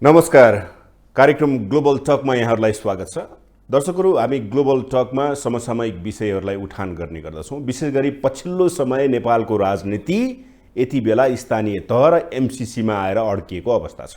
नमस्कार। कार्यक्रम ग्लोबल टकमा यहाँहरूलाई स्वागत छ। दर्शकहरू, हामी ग्लोबल टकमा समसामयिक विषयहरूलाई उठान गर्ने गर्दछौँ। विशेष गरी पछिल्लो समय नेपालको राजनीति यति बेला स्थानीय तह र एमसीसीमा आएर अड्किएको अवस्था छ।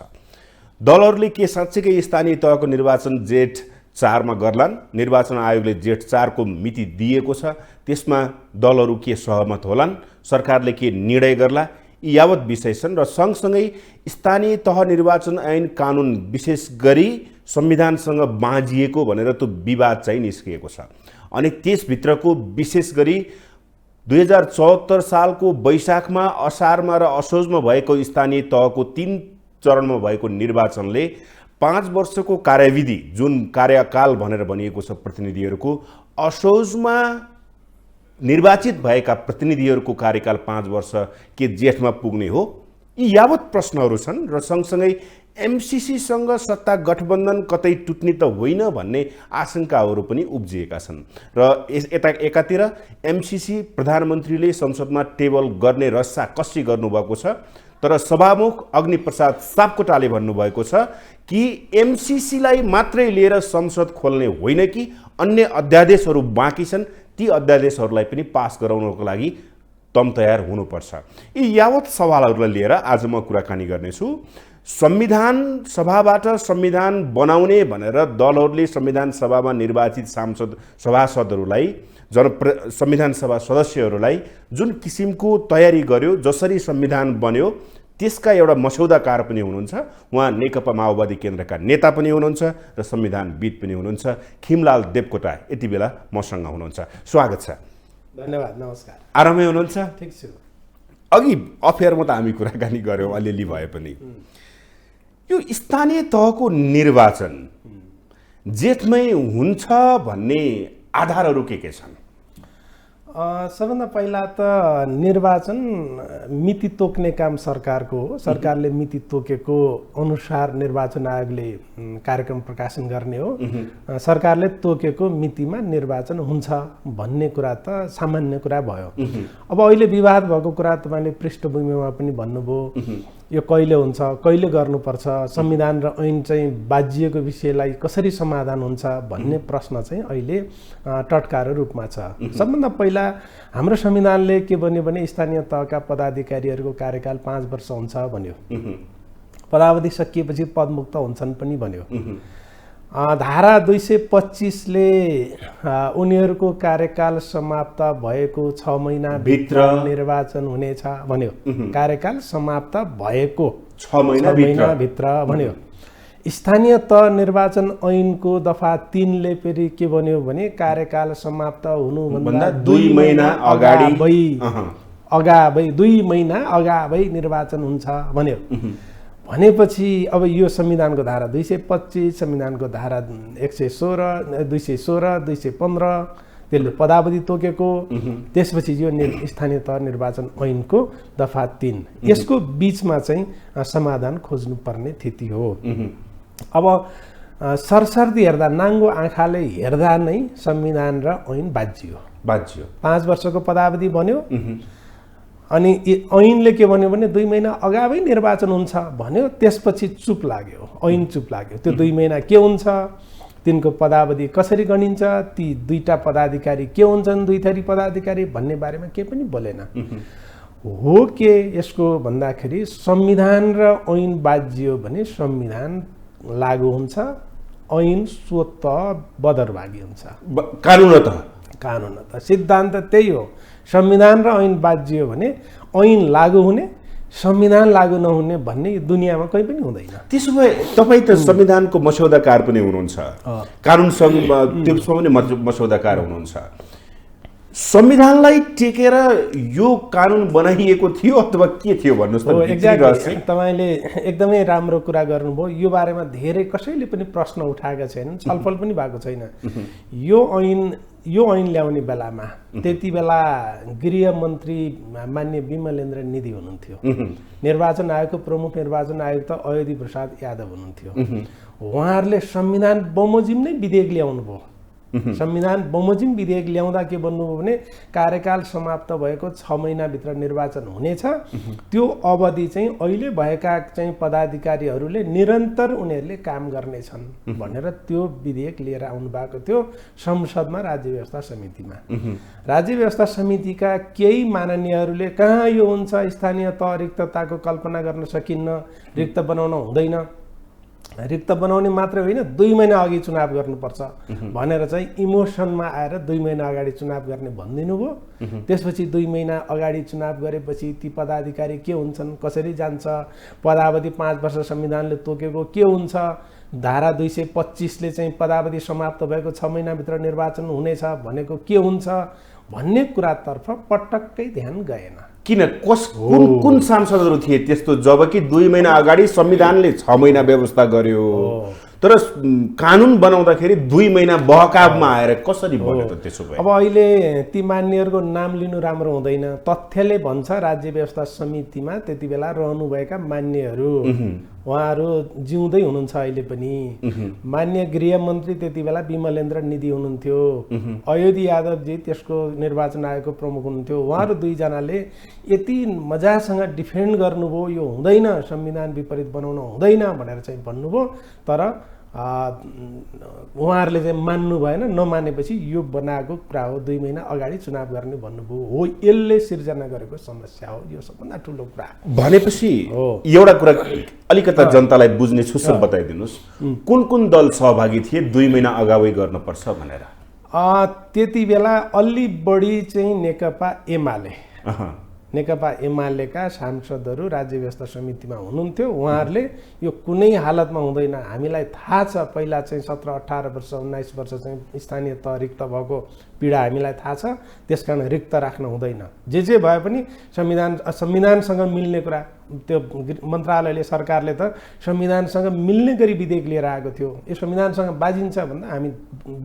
दलहरूले के साँच्चैकै स्थानीय तहको निर्वाचन जेठ 4 मा गर्लान्? निर्वाचन आयोगले जेठ 4 को मिति दिएको छ, त्यसमा दलहरू के सहमत होलान्? सरकारले के निर्णय गर्ला? यी यावत विषय छन् र सँगसँगै स्थानीय तह निर्वाचन ऐन कानुन विशेष गरी संविधानसँग बाँझिएको भनेर त्यो विवाद चाहिँ निस्किएको छ। अनि त्यसभित्रको विशेष गरी 2074 सालको वैशाखमा, असारमा र असोजमा भएको स्थानीय तहको 3 चरणमा भएको निर्वाचनले 5 वर्षको कार्यविधि, जुन कार्यकाल भनेर भनिएको छ प्रतिनिधिहरूको, असोजमा निर्वाचित भएका प्रतिनिधिहरूको कार्यकाल 5 वर्ष के जेठमा पुग्ने हो? यी यावत प्रश्नहरू छन् र सँगसँगै एमसीसीसँग सत्ता गठबन्धन कतै टुट्ने त होइन भन्ने आशंकाहरू पनि उब्जिएका छन्। र एकातिर एमसीसी प्रधानमन्त्रीले संसदमा टेबल गर्ने रस्साकस्सी गर्नुभएको छ, तर सभामुख अग्निप्रसाद सापकोटाले भन्नुभएको छ कि एमसीसीलाई मात्रै लिएर संसद खोल्ने होइन कि अन्य अध्यादेशहरू बाँकी छन्, ती अध्यादेशहरूलाई पनि पास गराउनको लागि तम तयार हुनुपर्छ। यी यावत सवालहरूलाई लिएर आज म कुराकानी गर्नेछु। संविधान सभाबाट संविधान बनाउने भनेर दलहरूले संविधान सभामा निर्वाचित सभासदहरूलाई, संविधान सभा सदस्यहरूलाई जुन किसिमको तयारी गर्यो, जसरी संविधान बन्यो, त्यसका एउटा मसौदाकार पनि हुनुहुन्छ। उहाँ नेकपा माओवादी केन्द्रका नेता पनि हुनुहुन्छ र संविधानविद पनि हुनुहुन्छ। खिमलाल देवकोटा यति बेला मसँग हुनुहुन्छ। स्वागत छ। धन्यवाद। नमस्कार। आरामै हुनुहुन्छ? ठिक छु। अघि अफेयरमा त हामी कुराकानी गऱ्यौँ अलिअलि भए पनि। यो स्थानीय तहको निर्वाचन जेठमै हुन्छ भन्ने आधारहरू के छन्? सबभन्दा पहिला त निर्वाचन मिति तोक्ने काम सरकारको हो। सरकारले मिति तोकेको अनुसार निर्वाचन आयोगले कार्यक्रम प्रकाशन गर्ने हो। सरकारले तोकेको मितिमा निर्वाचन हुन्छ भन्ने कुरा त सामान्य कुरा भयो। अब अहिले विवाद भएको कुरा तपाईँले पृष्ठभूमिमा पनि भन्नुभयो, यो कहिले हुन्छ, कहिले गर्नुपर्छ, संविधान र ऐन चाहिँ बाजिएको विषयलाई कसरी समाधान हुन्छ भन्ने प्रश्न चाहिँ अहिले टटकारो रूपमा छ। सबभन्दा पहिला हाम्रो संविधानले के भन्यो भने स्थानीय तहका पदाधिकारीहरूको कार्यकाल 5 वर्ष हुन्छ भन्यो। पदावधि सकिएपछि पदमुक्त हुन्छन् पनि भन्यो। धारा 225 ले उनीहरूको कार्यकाल समाप्त भएको 6 महिना भित्र निर्वाचन हुनेछ भन्यो। कार्यकाल समाप्त भएको 6 महिना भित्र भन्यो। स्थानीय तह निर्वाचन ऐनको दफा 3 ले फेरि के भन्यो भने कार्यकाल समाप्त हुनुभन्दा 2 महिना अगाडि 2 महिना अगावै निर्वाचन हुन्छ भन्यो। भनेपछि अब यो संविधानको धारा 225, संविधानको धारा 116, 216, 215 त्यसले पदावधि तोकेको। त्यसपछि यो स्थानीय तह निर्वाचन ऐनको दफा 3, यसको बीचमा चाहिँ समाधान खोज्नुपर्ने स्थिति हो। अब सरसर्ती हेर्दा, नाङ्गो आँखाले हेर्दा नै संविधान र ऐन बाजियो। 5 वर्षको पदावधि बन्यो। अनि ऐनले के भन्यो भने 2 महिना अगावै निर्वाचन हुन्छ भन्यो। त्यसपछि चुप लाग्यो, ऐन चुप लाग्यो। त्यो 2 महिना के हुन्छ, तिनको पदावधि कसरी गनिन्छ, ती 2टा पदाधिकारी के हुन्छन्, 2 थरी पदाधिकारी भन्ने बारेमा के पनि बोलेन। हो के यसको भन्दाखेरि संविधान र ऐन बाजियो भने संविधान लागू हुन्छ, ऐन स्वतः बदरभागी हुन्छ। कानुनत सिद्धान्त त्यही हो। संविधान र ऐन बाजियो भने ऐन लागू हुने, संविधान लागू नहुने भन्ने दुनियाँमा कहीँ पनि हुँदैन। त्यसो भए तपाईँ त संविधानको मसौदाकार पनि हुनुहुन्छ, कानुनसँग त्यसमा पनि मसौदाकार हुनुहुन्छ। संविधानलाई टेकेर यो कानुन बनाइएको थियो अथवा के थियो भन्नुहोस् त? एक्ज्याक्टली, तपाईँले एकदमै राम्रो कुरा गर्नुभयो। यो बारेमा धेरै कसैले पनि प्रश्न उठाएका छैनन्, छलफल पनि भएको छैन। यो ऐन ल्याउने बेलामा त्यति बेला गृहमन्त्री मान्य विमलेन्द्र निधि हुनुहुन्थ्यो। निर्वाचन आयोगको प्रमुख निर्वाचन आयुक्त अयोधी प्रसाद यादव हुनुहुन्थ्यो। उहाँहरूले संविधान बमोजिम नै विधेयक ल्याउनु भयो। संविधान बमोजिम विधेयक ल्याउँदा के भन्नुभयो भने कार्यकाल समाप्त भएको 6 महिनाभित्र निर्वाचन हुनेछ। त्यो अवधि चाहिँ अहिले भएका चाहिँ पदाधिकारीहरूले निरन्तर उनीहरूले काम गर्नेछन् भनेर त्यो विधेयक लिएर आउनु भएको थियो संसदमा राज्य व्यवस्था समितिमा। राज्य व्यवस्था समितिका केही माननीयहरूले कहाँ यो हुन्छ, स्थानीय तह रिक्तताको कल्पना गर्न सकिन्न, रिक्त बनाउन हुँदैन, रिक्त बनाउने मात्रै होइन 2 महिना अघि चुनाव गर्नुपर्छ भनेर चाहिँ इमोसनमा आएर 2 महिना अगाडि चुनाव गर्ने भनिदिनु भयो। त्यसपछि 2 महिना अगाडि चुनाव गरेपछि ती पदाधिकारी के हुन्छन्, कसरी जान्छ, पदावधि 5 वर्ष संविधानले तोकेको के हुन्छ, धारा 225ले चाहिँ पदावधि समाप्त भएको 6 महिनाभित्र निर्वाचन हुनेछ भनेको के हुन्छ भन्ने कुरातर्फ पटक्कै ध्यान गएन। किन कुन सांसदहरू थिए त्यस्तो जबकि 2 महिना अगाडि संविधानले 6 महिना व्यवस्था गर्यो, तर कानुन बनाउँदाखेरि 2 महिना बहकावमा आएर कसरी बन्यो त त्यसो भए? अब अहिले ती मान्यहरूको नाम लिनु राम्रो हुँदैन। तथ्यले भन्छ राज्य व्यवस्था समितिमा त्यति बेला रहनुभएका मान्यहरू उहाँहरू जिउँदै हुनुहुन्छ अहिले पनि। मान्य गृहमन्त्री त्यति बेला विमलेन्द्र निधि हुनुहुन्थ्यो, अयोधी यादवजी त्यसको निर्वाचन आयोगको प्रमुख हुनुहुन्थ्यो। उहाँहरू 2 जनाले यति मजासँग डिफेन्ड गर्नुभयो, यो हुँदैन, संविधान विपरीत बनाउन हुँदैन भनेर चाहिँ भन्नुभयो। तर उहाँहरूले चाहिँ मान्नु भएन। नमानेपछि यो बनाएको कुरा हो, 2 महिना अगाडि चुनाव गर्ने भन्नुभयो हो। यसले सिर्जना गरेको समस्या हो, यो सबभन्दा ठुलो कुरा भनेपछि एउटा कुरा अलिकता जनतालाई बुझ्ने छुसर बताइदिनुहोस्, कुन दल सहभागी थिए 2 महिना अगावै गर्नुपर्छ भनेर? त्यति बेला अलि बढी चाहिँ नेकपा एमालेका सांसदहरू राज्य व्यवस्था समितिमा हुनुहुन्थ्यो। उहाँहरूले यो कुनै हालतमा हुँदैन, हामीलाई थाहा छ, पहिला चाहिँ 17, 18 वर्ष 19 वर्ष चाहिँ स्थानीय तह रिक्त भएको पीडा हामीलाई थाहा छ, त्यसकारण रिक्त राख्न हुँदैन। जे भए पनि संविधानसँग मिल्ने कुरा, त्यो मन्त्रालयले सरकारले त संविधानसँग मिल्ने गरी विधेयक लिएर आएको थियो। यो संविधानसँग बाजिन्छ भन्दा हामी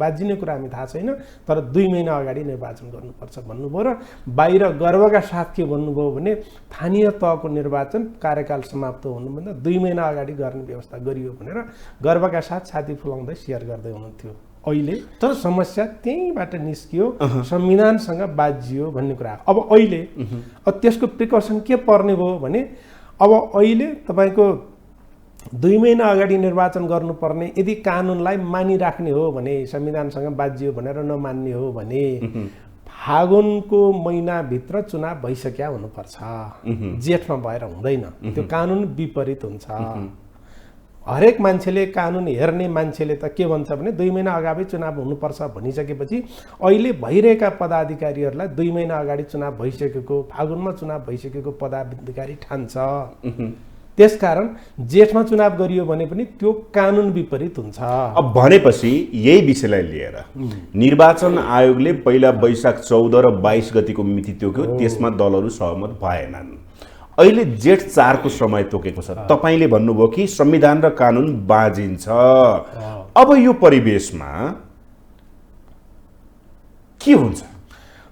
बाजिने कुरा हामी थाहा छैन, तर 2 महिना अगाडि निर्वाचन गर्नुपर्छ भन्नुभयो। र बाहिर गर्वका साथ के भन्नुभयो भने स्थानीय तहको निर्वाचन कार्यकाल समाप्त हुनुभन्दा 2 महिना अगाडि गर्ने व्यवस्था गरियो भनेर गर्वका साथ छाती फुलाउँदै सेयर गर्दै हुनुहुन्थ्यो। अहिले तर समस्या त्यहीँबाट निस्कियो, संविधानसँग बाजियो भन्ने कुरा। अब अहिले त्यसको प्रिकसन के पर्ने भयो भने अब अहिले तपाईँको 2 महिना अगाडि निर्वाचन गर्नुपर्ने यदि कानुनलाई मानिराख्ने हो भने, संविधानसँग बाजियो भनेर नमान्ने हो भने फागुनको महिनाभित्र चुनाव भइसक्या हुनुपर्छ, जेठमा भएर हुँदैन। त्यो कानुन विपरीत हुन्छ। हरेक मान्छेले, कानुन हेर्ने मान्छेले त के भन्छ भने 2 महिना अगाडि चुनाव हुनुपर्छ भनिसकेपछि अहिले भइरहेका पदाधिकारीहरूलाई 2 महिना अगाडि चुनाव भइसकेको, फागुनमा चुनाव भइसकेको पदाधिकारी ठान्छ। त्यसकारण जेठमा चुनाव गरियो भने पनि त्यो कानुन विपरीत हुन्छ। अब भनेपछि यही विषयलाई लिएर निर्वाचन आयोगले पहिला वैशाख 14 र 22 गतिको मिति तोक्यो, त्यसमा दलहरू सहमत भएनन्। अहिले जेठ 4 को समय तोकेको छ। तपाईले भन्नुभयो कि संविधान र कानुन बाजिन्छ। अब यो परिवेशमा के हुन्छ?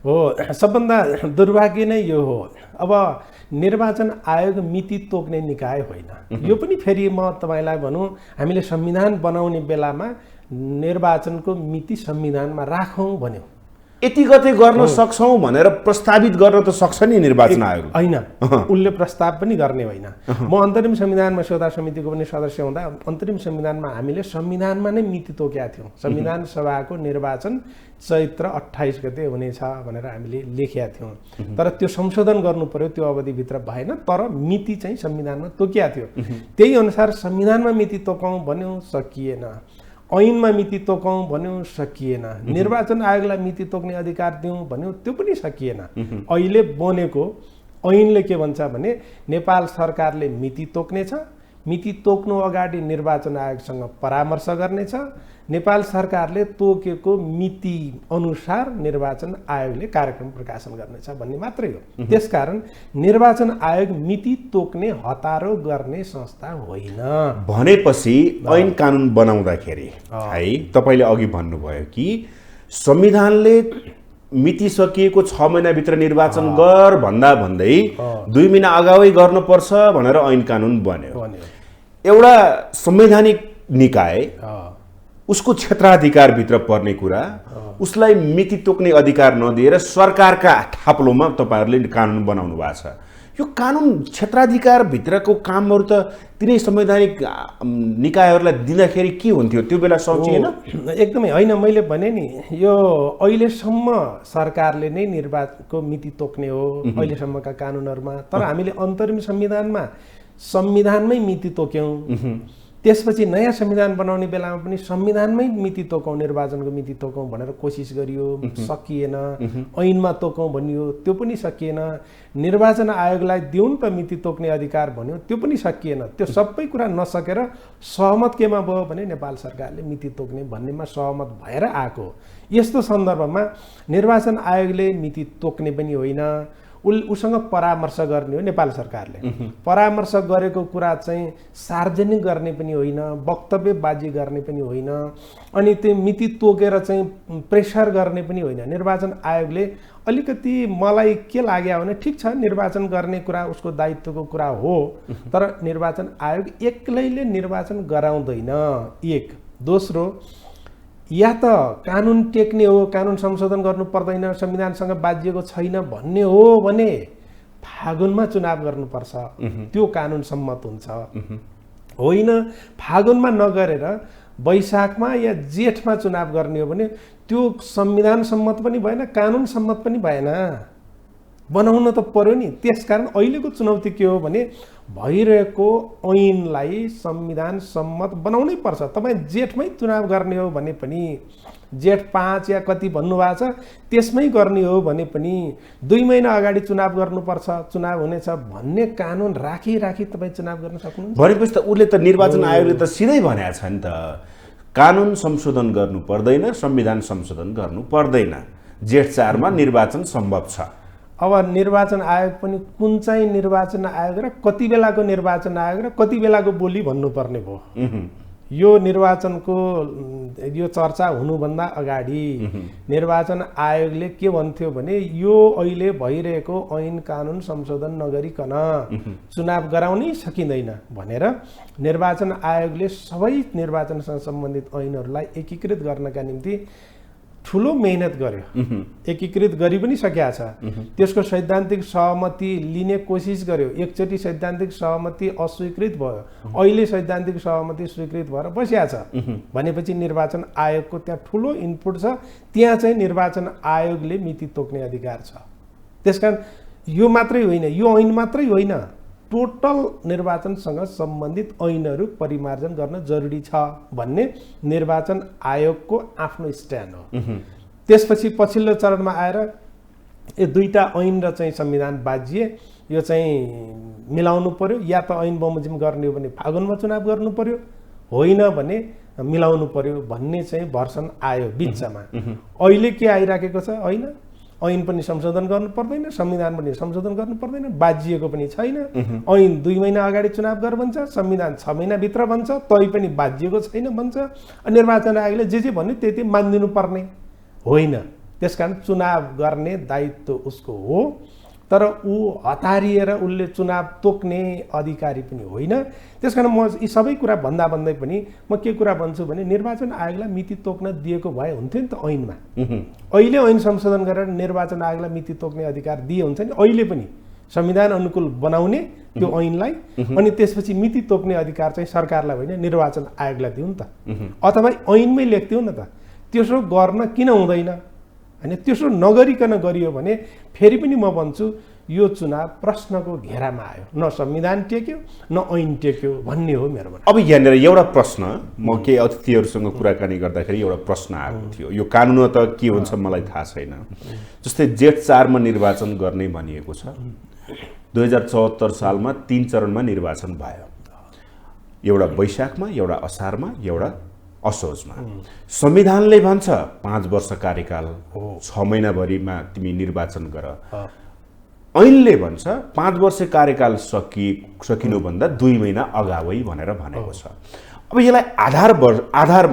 हो, सबभन्दा दुर्भाग्य नै यो हो। अब निर्वाचन आयोग मिति तोक्ने निकाय होइन। यो पनि फेरि म तपाईलाई भनौँ, हामीले संविधान बनाउने बेलामा निर्वाचनको मिति संविधानमा राखौँ भन्यो। यति गते गर्न सक्छौं भनेर प्रस्तावित गर्न त सक्छ नि निर्वाचन आयोग? हैन, उनले प्रस्ताव पनि गर्ने होइन। म अन्तरिम संविधानमा संशोधन समितिको पनि सदस्य हुँदा अन्तरिम संविधानमा हामीले संविधानमा नै मिति तोकेका थियौँ। संविधान सभाको निर्वाचन चैत्र 28 गते हुनेछ भनेर हामीले लेखेका थियौँ। तर त्यो संशोधन गर्नु पर्यो, त्यो अवधिभित्र भएन, तर मिति चाहिँ संविधानमा तोकिया थियो। त्यही अनुसार संविधानमा मिति तोकौँ भन्यो, सकिएन। ऐनमा मिति तोकौँ भन्यो, सकिएन। निर्वाचन आयोगलाई मिति तोक्ने अधिकार दिउँ भन्यो, त्यो पनि सकिएन। अहिले बनेको ऐनले के भन्छ भने नेपाल सरकारले मिति तोक्नेछ, मिति तोक्नु अगाडि निर्वाचन आयोगसँग परामर्श गर्नेछ, नेपाल सरकारले तोकेको मिति अनुसार निर्वाचन आयोगले कार्यक्रम प्रकाशन गर्नेछ भन्ने मात्रै हो। त्यसकारण निर्वाचन आयोग मिति तोक्ने हतारो गर्ने संस्था होइन। भनेपछि ऐन कानुन बनाउँदाखेरि है, तपाईले अघि भन्नुभयो कि संविधानले मिति सकिएको 6 महिनाभित्र निर्वाचन गर भन्दा भन्दै 2 महिना अगावै गर्नुपर्छ भनेर ऐन कानुन बन्यो। एउटा संवैधानिक निकाय उसको क्षेत्राधिकारभित्र पर्ने कुरा, उसलाई मिति तोक्ने अधिकार नदिएर सरकारका थाप्लोमा तपाईँहरूले कानुन बनाउनु भएको छ। यो कानुन क्षेत्राधिकारभित्रको कामहरू त तिनै संवैधानिक निकायहरूलाई दिँदाखेरि के हुन्थ्यो, त्यो बेला सोचिएन? एकदमै होइन, मैले भने नि यो अहिलेसम्म सरकारले नै निर्वाचनको मिति तोक्ने हो अहिलेसम्मका कानुनहरूमा। तर हामीले अन्तरिम संविधानमै मिति तोक्यौँ। त्यसपछि नयाँ संविधान बनाउने बेलामा पनि संविधानमै मिति तोकौँ, निर्वाचनको मिति तोकौँ भनेर कोसिस गरियो, सकिएन। ऐनमा तोकौँ भनियो, त्यो पनि सकिएन। निर्वाचन आयोगलाई दिउन् त मिति तोक्ने अधिकार भन्यो, त्यो पनि सकिएन। त्यो सबै कुरा नसकेर सहमत केमा भयो भने नेपाल सरकारले मिति तोक्ने भन्नेमा सहमत भएर आएको। यस्तो सन्दर्भमा निर्वाचन आयोगले मिति तोक्ने पनि होइन, उसँग परामर्श गर्ने हो नेपाल सरकारले। परामर्श गरेको कुरा चाहिँ सार्वजनिक गर्ने पनि होइन, वक्तव्यबाजी गर्ने पनि होइन, अनि त्यो मिति तोकेर चाहिँ प्रेसर गर्ने पनि होइन। निर्वाचन आयोगले अलिकति मलाई के लाग्यो भने ठिक छ, निर्वाचन गर्ने कुरा उसको दायित्वको कुरा हो, तर निर्वाचन आयोग एक्लैले निर्वाचन गराउँदैन। एक। दोस्रो, या त कानुन टेक्ने हो, कानुन संशोधन गर्नु पर्दैन, संविधानसँग बाजिएको छैन भन्ने हो भने फागुनमा चुनाव गर्नुपर्छ, त्यो कानुन सम्मत हुन्छ। होइन, फागुनमा नगरेर वैशाखमा या जेठमा चुनाव गर्ने हो भने त्यो संविधान सम्मत पनि भएन, कानुन सम्मत पनि भएन, बनाउन त पर्यो नि। त्यसकारण अहिलेको चुनौती के हो भने भइरहेको ऐनलाई संविधान सम्मत बनाउनै पर्छ। तपाईँ जेठमै चुनाव गर्ने हो भने पनि, जेठ 5 या कति भन्नुभएको छ त्यसमै गर्ने हो भने पनि 2 महिना अगाडि चुनाव गर्नुपर्छ, चुनाव हुनेछ भन्ने कानुन राखी तपाईँ चुनाव गर्न सक्नुहुन्छ। भनेपछि त उसले त निर्वाचन आयोगले त सिधै भनेको छ नि त, कानुन संशोधन गर्नु पर्दैन, संविधान संशोधन गर्नु पर्दैन, जेठ 4 मा निर्वाचन सम्भव छ। अब निर्वाचन आयोग पनि कुन चाहिँ निर्वाचन आयोग र कति बेलाको निर्वाचन आयोग र कति बेलाको बोली भन्नुपर्ने भयो। यो निर्वाचनको यो चर्चा हुनुभन्दा अगाडि निर्वाचन आयोगले के भन्थ्यो भने यो अहिले भइरहेको ऐन कानुन संशोधन नगरिकन चुनाव गराउनै सकिँदैन भनेर निर्वाचन आयोगले सबै निर्वाचनसँग सम्बन्धित ऐनहरूलाई एकीकृत गर्नका निम्ति ठुलो मेहनत गर्यो। एकीकृत गरि पनि सकेको छ। त्यसको सैद्धान्तिक सहमति लिने कोसिस गर्यो। एकचोटि सैद्धान्तिक सहमति अस्वीकृत भयो, अहिले सैद्धान्तिक सहमति स्वीकृत भएर बसिया छ भनेपछि निर्वाचन आयोगको त्यहाँ ठुलो इनपुट छ। त्यहाँ चाहिँ निर्वाचन आयोगले मिति तोक्ने अधिकार छ। त्यसकारण यो मात्रै होइन, यो ऐन मात्रै होइन, टोटल निर्वाचनसँग सम्बन्धित ऐनहरू परिमार्जन गर्न जरुरी छ भन्ने निर्वाचन आयोगको आफ्नो स्ट्यान्ड हो। त्यसपछि पछिल्लो चरणमा आएर यो दुईटा ऐन र चाहिँ संविधान बाजिए, यो चाहिँ मिलाउनु पर्यो। या त ऐन बमोजिम गर्ने हो भने फागुनमा चुनाव गर्नु पर्यो, होइन भने मिलाउनु पर्यो भन्ने चाहिँ भर्सन आयो बिचमा। अहिले के आइराखेको छ, होइन ऐन पनि संशोधन गर्नु पर्दैन, संविधान पनि संशोधन गर्नु पर्दैन, बाजिएको पनि छैन। ऐन 2 महिना अगाडि चुनाव गर भन्छ, संविधान 6 महिनाभित्र भन्छ, तै पनि बाजिएको छैन भन्छ। निर्वाचन आयोगले जे भन्यो त्यति मानिदिनु पर्ने होइन। त्यसकारण चुनाव गर्ने दायित्व उसको हो, तर ऊ हतारिएर उसले चुनाव तोक्ने अधिकारी पनि होइन। त्यसकारण म यी सबै कुरा भन्दै पनि म के कुरा भन्छु भने निर्वाचन आयोगलाई मिति तोक्न दिएको भए हुन्थ्यो नि त ऐनमा। अहिले ऐन संशोधन गरेर निर्वाचन आयोगलाई मिति तोक्ने अधिकार दिए हुन्छ नि, अहिले पनि संविधान अनुकूल बनाउने त्यो ऐनलाई, अनि त्यसपछि मिति तोक्ने अधिकार चाहिँ सरकारलाई होइन निर्वाचन आयोगलाई दिउँ नि त, अथवा ऐनमै लेख्दिउँ न त। त्यसो गर्न किन हुँदैन? होइन, त्यसो नगरिकन गरियो भने फेरि पनि म भन्छु यो चुनाव प्रश्नको घेरामा आयो, न संविधान टेक्यो न ऐन टेक्यो भन्ने हो मेरो भनाइ। अब यहाँनिर एउटा प्रश्न, म केही अतिथिहरूसँग कुराकानी गर्दाखेरि एउटा प्रश्न आएको थियो, यो कानुन त के हुन्छ मलाई थाहा छैन। जस्तै जेठ 4 मा निर्वाचन गर्ने भनिएको छ। 2074 सालमा 3 चरणमा निर्वाचन भयो, एउटा वैशाखमा, एउटा असारमा, एउटा असोजमा। संविधानले भन्छ 5 वर्ष कार्यकाल, 6 महिनाभरिमा तिमी निर्वाचन गर। ऐनले भन्छ 5 वर्ष कार्यकाल सकिनुभन्दा 2 महिना अगावै भनेर भनेको छ। अब यसलाई आधार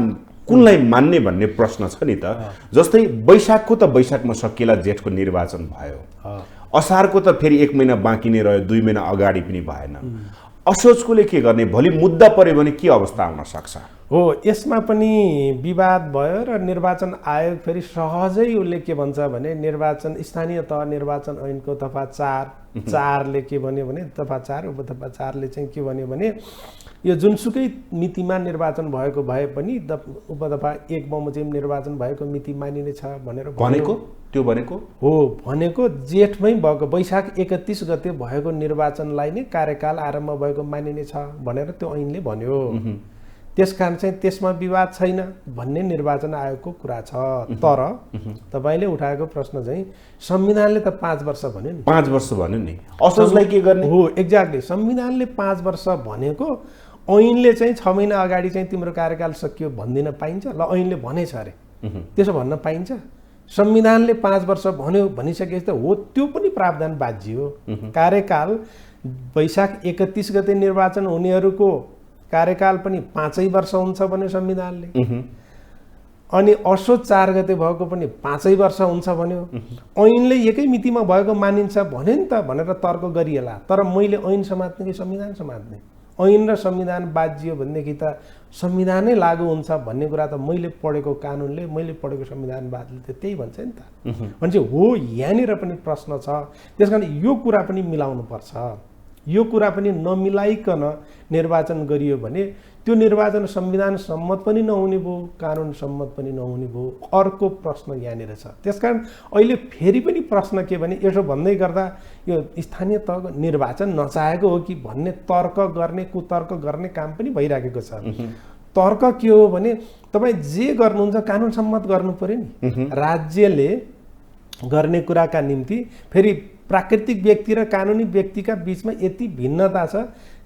कुनलाई मान्ने भन्ने प्रश्न छ नि त। जस्तै वैशाखको त वैशाखमा सकिएला, जेठको निर्वाचन भयो, असारको त फेरि 1 महिना बाँकी नै रह्यो, 2 महिना अगाडि पनि भएन। असोजकोले के गर्ने? भोलि मुद्दा पर्यो भने के अवस्था आउन सक्छ? हो यसमा पनि विवाद भयो र निर्वाचन आयोग फेरि सहजै उसले के भन्छ भने निर्वाचन स्थानीय तह निर्वाचन ऐनको दफा 4 के भन्यो भने दफा 4 उपदफा 4ले चाहिँ के भन्यो भने यो जुनसुकै मितिमा निर्वाचन भएको भए पनि उपदफा 1 बमोजिम निर्वाचन भएको मिति मानिनेछ भनेर भनेको त्यो भनेको हो भनेको जेठमै भएको वैशाख 31 गते भएको निर्वाचनलाई नै कार्यकाल आरम्भ भएको मानिनेछ भनेर त्यो ऐनले भन्यो। त्यसकारण चाहिँ त्यसमा विवाद छैन भन्ने निर्वाचन आयोगको कुरा छ। तर तपाईले उठाएको प्रश्न चाहिँ संविधानले त 5 वर्ष भन्यो नि, 5 वर्ष भन्यो नि, असोजलाई के गर्ने हो? एक्ज्याक्टली, संविधानले 5 वर्ष भनेको ऐनले चाहिँ 6 महिना अगाडि चाहिँ तिम्रो कार्यकाल सकियो भन्दिन पाइन्छ? ल ऐनले भनेछ अरे, त्यसो भन्न पाइन्छ? संविधानले 5 वर्ष भन्यो भनिसकेपछि त हो त्यो पनि प्रावधान बाज्यो। कार्यकाल वैशाख 31 गते निर्वाचन हुनेहरूको कार्यकाल पनि 5 वर्ष हुन्छ भन्यो संविधानले। अनि असोज 4 गते भएको पनि 5 वर्ष हुन्छ भन्यो। ऐनले एकै मितिमा भएको मानिन्छ भन्यो नि त भनेर तर्क गरिएला। तर मैले ऐन समात्ने कि संविधान समात्ने? ऐन र संविधान बाजियो भनेदेखि त संविधानै लागू हुन्छ भन्ने कुरा त मैले पढेको कानुनले, मैले पढेको संविधानवादले त त्यही भन्छ नि त। भन्छ हो, यहाँनिर पनि प्रश्न छ। त्यसकारण यो कुरा पनि मिलाउनु पर्छ। यो कुरा पनि नमिलाइकन निर्वाचन गरियो भने त्यो निर्वाचन संविधान सम्मत पनि नहुने भयो, कानुन सम्मत पनि नहुने भयो। अर्को प्रश्न यहाँनिर छ। त्यसकारण अहिले फेरि पनि प्रश्न के भने यसो भन्दै गर्दा यो स्थानीय तहको निर्वाचन नचाहेको हो कि भन्ने तर्क गर्ने, कुतर्क गर्ने काम पनि भइराखेको छ। तर्क के हो भने तपाईँ जे गर्नुहुन्छ कानुन सम्मत गर्नु पर्यो नि। राज्यले गर्ने कुराका निम्ति फेरि प्राकृतिक व्यक्ति र कानुनी व्यक्तिका बीचमा यति भिन्नता छ।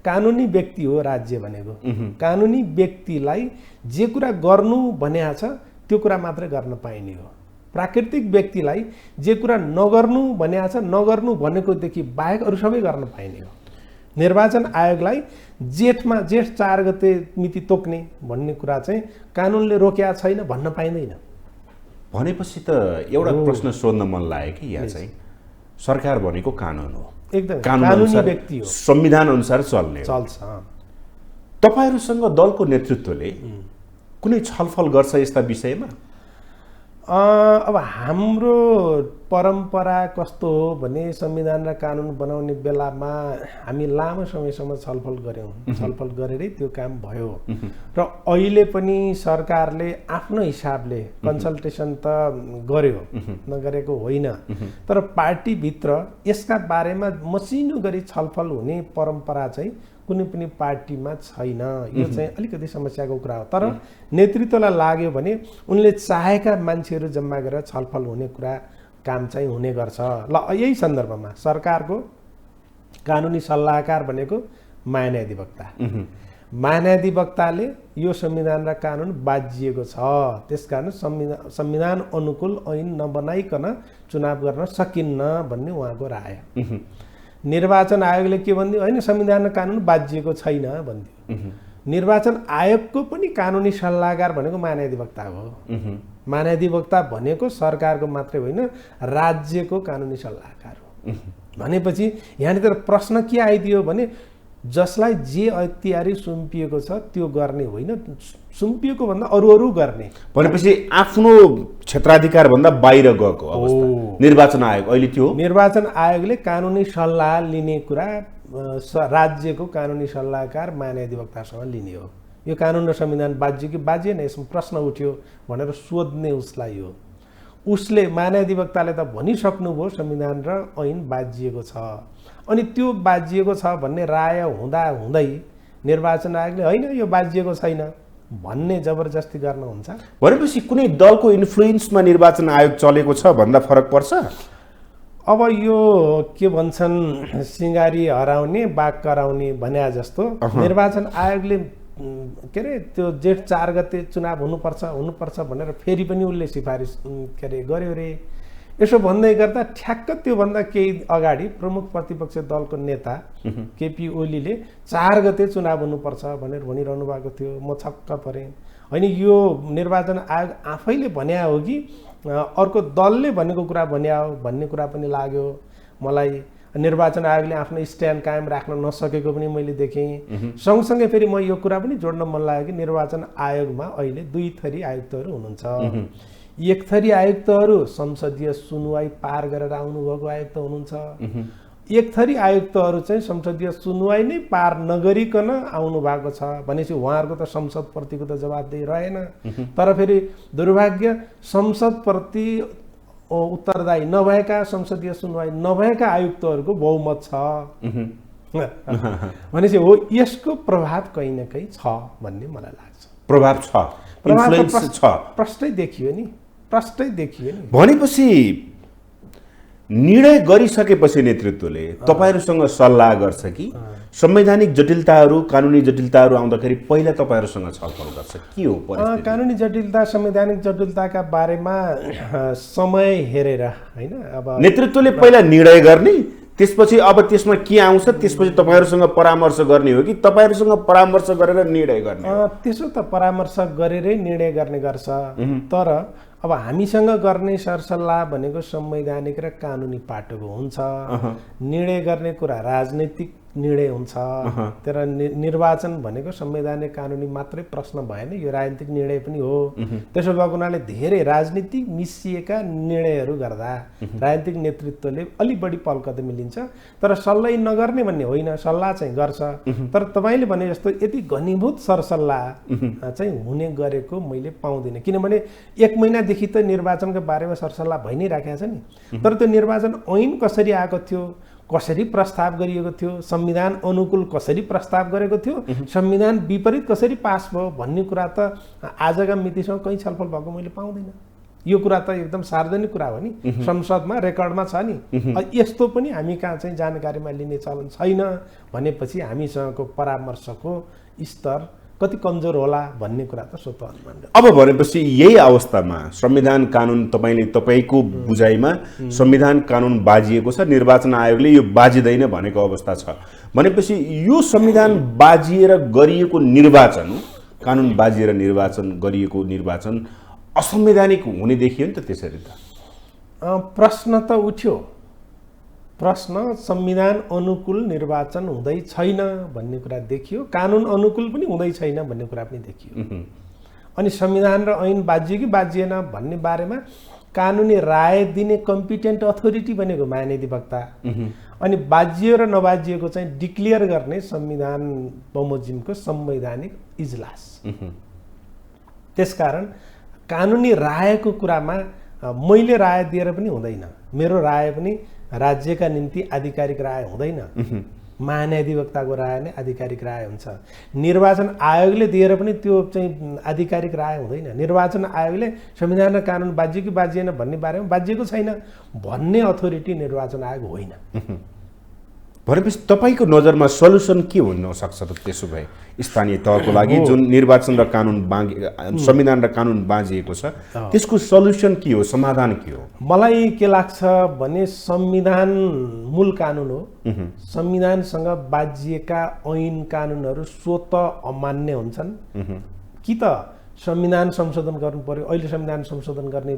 कानुनी व्यक्ति हो राज्य भनेको। कानुनी व्यक्तिलाई जे कुरा गर्नु भनेको छ त्यो कुरा मात्रै गर्न पाइने हो। प्राकृतिक व्यक्तिलाई जे कुरा नगर्नु भनेको छ, नगर्नु भनेकोदेखि बाहेक अरू सबै गर्न पाइने हो। निर्वाचन आयोगलाई जेठ 4 गते मिति तोक्ने भन्ने कुरा चाहिँ कानुनले रोकेका छैन भन्न पाइँदैन। भनेपछि त एउटा प्रश्न सोध्न मन लाग्यो कि यहाँ चाहिँ सरकार भनेको कानुन हो, एकदम कानुनी अनुसार व्यक्ति हो, संविधान अनुसार चल्ने हो। चल्छ। तपाईहरुसँग दलको नेतृत्वले कुनै छलफल गर्छ यस्ता विषयमा? अब हाम्रो परम्परा कस्तो हो भने संविधान र कानुन बनाउने बेलामा हामी लामो समयसम्म छलफल गऱ्यौँ। छलफल गरेरै त्यो काम भयो। र अहिले पनि सरकारले आफ्नो हिसाबले कन्सल्टेसन त गर्यो, नगरेको होइन। तर पार्टीभित्र यसका बारेमा मसिनो गरी छलफल हुने परम्परा चाहिँ कुनै पनि पार्टीमा छैन। यो चाहिँ अलिकति समस्याको कुरा हो। तर नेतृत्वलाई लाग्यो भने उनले चाहेका मान्छेहरू जम्मा गरेर छलफल हुने कुरा काम चाहिँ हुने गर्छ। ल यही सन्दर्भमा सरकारको कानुनी सल्लाहकार भनेको महान्यायाधिवक्ता। महान्यायाधिवक्ताले यो संविधान र कानुन बाजिएको छ, त्यसकारण संविधान अनुकूल ऐन नबनाइकन चुनाव गर्न सकिन्न भन्ने उहाँको राय। निर्वाचन आयोगले के भन्दियो? होइन, संविधान र कानुन बाजिएको छैन भन्दियो। निर्वाचन आयोगको पनि कानुनी सल्लाहकार भनेको महान्यायाधिवक्ता हो। महान्यायाधिवक्ता भनेको सरकारको मात्रै होइन, राज्यको कानुनी सल्लाहकार हो। भनेपछि यहाँनिर प्रश्न के आइदियो भने जसलाई जे अख्तियारी सुम्पिएको छ त्यो गर्ने होइन, सुम्पिएको भन्दा अरू गर्ने। भनेपछि आफ्नो क्षेत्राधिकार भन्दा बाहिर गएको अवस्था निर्वाचन आयोग अहिले त्यो निर्वाचन आयोगले कानुनी सल्लाह लिने कुरा राज्यको कानुनी सल्लाहकार महान्यायाधिवक्तासँग लिने हो। यो कानुन र संविधान बाजियो कि बाजिएन यसमा प्रश्न उठ्यो भनेर सोध्ने उसलाई हो। उसले महान्यायाधिवक्ताले त भनिसक्नुभयो संविधान र ऐन बाजिएको छ। अनि त्यो बाजिएको छ भन्ने राय हुँदै निर्वाचन आयोगले होइन यो बाजिएको छैन भन्ने जबरजस्ती गर्न हुन्छ। भनेपछि कुनै दलको इन्फ्लुएन्समा निर्वाचन आयोग चलेको छ भन्दा फरक पर्छ? अब यो के भन्छन्, सिँगारी हराउने बाघ कराउने भन्या जस्तो निर्वाचन आयोगले के अरे त्यो जेठ 4 गते चुनाव हुनुपर्छ भनेर फेरि पनि उसले सिफारिस के अरे गर्यो रे। यसो भन्दै गर्दा ठ्याक्क त्योभन्दा केही अगाडि प्रमुख प्रतिपक्ष दलको नेता केपी ओलीले 4 गते चुनाव हुनुपर्छ भनेर भनिरहनु भएको थियो। म छक्क परेँ। होइन, यो निर्वाचन आयोग आफैले भन्या हो कि अर्को दलले भनेको कुरा भन्या हो भन्ने कुरा पनि लाग्यो मलाई। निर्वाचन आयोगले आफ्नो स्ट्यान्ड कायम राख्न नसकेको पनि मैले देखेँ। सँगसँगै फेरि म यो कुरा पनि जोड्न मन लाग्यो कि निर्वाचन आयोगमा अहिले 2 थरी आयुक्तहरू हुनुहुन्छ। एक थरी आयुक्तहरू संसदीय सुनवाई पार गरेर आउनुभएको आयुक्त हुनुहुन्छ। एक थरी आयुक्तहरू चाहिँ संसदीय सुनवाई नै पार नगरिकन आउनु भएको छ भनेपछि उहाँहरूको त संसदप्रतिको त जवाबदेही रहेन। तर फेरि दुर्भाग्य संसदप्रति उत्तरदायी नभएका, संसदीय सुनवाई नभएका आयुक्तहरूको बहुमत छ भनेपछि हो यसको प्रभाव कहीँ न कहीँ छ भन्ने मलाई लाग्छ। प्रभाव छ, इन्फ्लुएन्स छ, प्रष्टै देखियो नि, प्रष्टै देखियो नि। भनेपछि निर्णय गरिसकेपछि नेतृत्वले तपाईहरुसँग सल्लाह गर्छ कि संवैधानिक जटिलताहरू, कानुनी जटिलताहरू आउँदाखेरि पहिला तपाईहरुसँग छलफल गर्छ? के हो परिस्थिति? कानुनी जटिलता, संवैधानिक जटिलताका बारेमा समय हेरेर हैन, अब नेतृत्वले पहिला निर्णय गर्ने, त्यसपछि अब त्यसमा के आउँछ त्यसपछि तपाईहरुसँग परामर्श गर्ने हो कि तपाईहरुसँग परामर्श गरेर निर्णय गर्ने हो? त्यसो त परामर्श गरेरै निर्णय गर्ने गर्छ। तर अब हामीसँग गर्ने सरसल्लाह भनेको संवैधानिक र कानुनी पाटोको हुन्छ। निर्णय गर्ने कुरा राजनैतिक निर्णय हुन्छ। तर निर्वाचन भनेको संवैधानिक कानुनी मात्रै प्रश्न भएन, यो राजनीतिक निर्णय पनि हो। त्यसो भएको हुनाले धेरै राजनीतिक मिसिएका निर्णयहरू गर्दा राजनीतिक नेतृत्वले अलि बढी पहलकदमी लिन्छ। तर सल्लाह नगर्ने भन्ने होइन, सल्लाह चाहिँ गर्छ। तर तपाईले भने जस्तो यति घनीभूत सरसल्लाह चाहिँ हुने गरेको मैले पाउँदिनँ। किनभने 1 महिनादेखि त निर्वाचनका बारेमा सरसल्लाह भइ नै राखेको छ नि। तर त्यो निर्वाचन ऐन कसरी आएको थियो, कसरी प्रस्ताव गरिएको थियो, संविधान अनुकूल कसरी प्रस्ताव गरेको थियो, संविधान विपरीत कसरी पास भयो भन्ने कुरा त आजका मितिसँग कहीँ छलफल भएको मैले पाउँदिनँ। यो कुरा त एकदम सार्वजनिक कुरा हो नि, संसदमा रेकर्डमा छ नि। यस्तो पनि हामी कहाँ चाहिँ जानकारीमा लिने चलन छैन भनेपछि हामीसँगको परामर्शको स्तर कति कमजोर होला भन्ने कुरा त स्वतः अनुमान गर्छ। अब भनेपछि यही अवस्थामा संविधान कानुन तपाईको बुझाइमा संविधान कानुन बाजिएको छ, निर्वाचन आयोगले यो बाजिदैन भनेको अवस्था छ भनेपछि यो संविधान बाजिएर गरिएको निर्वाचन, कानुन बाजिएर निर्वाचन गरिएको निर्वाचन असंवैधानिक हुने देखियो नि त। त्यसरी त प्रश्न त उठ्यो, प्रश्न संविधान अनुकूल निर्वाचन हुँदै छैन भन्ने कुरा देखियो, कानुन अनुकूल पनि हुँदै छैन भन्ने कुरा पनि देखियो। अनि संविधान र ऐन बाजियो कि बाजिएन भन्ने बारेमा कानुनी राय दिने कम्पिटेन्ट अथोरिटी भनेको महाधिवक्ता, अनि बाजियो र नबाजिएको चाहिँ डिक्लेयर गर्ने संविधान बमोजिमको संवैधानिक इजलास। त्यसकारण कानुनी रायको कुरामा मैले राय दिएर पनि हुँदैन, मेरो राय पनि राज्यका निम्ति आधिकारिक राय हुँदैन, महाधिवक्ताको राय नै आधिकारिक राय हुन्छ। निर्वाचन आयोगले दिएर पनि त्यो चाहिँ आधिकारिक राय हुँदैन। निर्वाचन आयोगले संविधान र कानुन बाजियो कि बाजिएन भन्ने बारेमा बाजिएको छैन भन्ने अथोरिटी निर्वाचन आयोग होइन। भनेपछि तपाईको नजरमा सल्युसन के हुन सक्छ त? त्यसो भए स्थानीय तहको लागि जुन निर्वाचन र कानुन संविधान र कानुन बाजिएको छ त्यसको सल्युसन के हो, समाधान के हो? मलाई के लाग्छ भने संविधान मूल कानुन हो। संविधानसँग बाजिएका ऐन कानुनहरू स्वतः अमान्य हुन्छन् कि त संविधान संशोधन गर्नु पर्यो। अहिले संविधान संशोधन गर्ने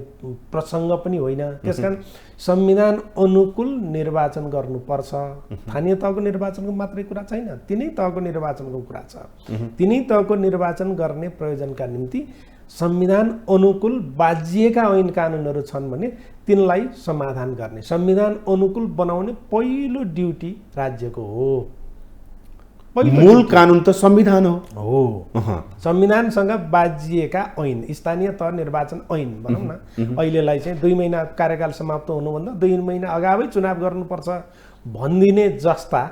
प्रसङ्ग पनि होइन। त्यसकारण संविधान अनुकूल निर्वाचन गर्नुपर्छ। स्थानीय तहको निर्वाचनको मात्रै कुरा छैन, तिनै तहको निर्वाचनको कुरा छ। तिनै तहको निर्वाचन गर्ने प्रयोजनका निम्ति संविधान अनुकूल बाजिएका ऐन कानुनहरू छन् भने तिनलाई समाधान गर्ने, संविधान अनुकूल बनाउने पहिलो ड्युटी राज्यको हो। मूल कानुन त संविधान हो। संविधानसँग बाजिएका ऐन, स्थानीय तह निर्वाचन ऐन भनौँ न, अहिलेलाई चाहिँ 2 महिना कार्यकाल समाप्त हुनुभन्दा 2 महिना अगावै चुनाव गर्नुपर्छ भनिदिने जस्ता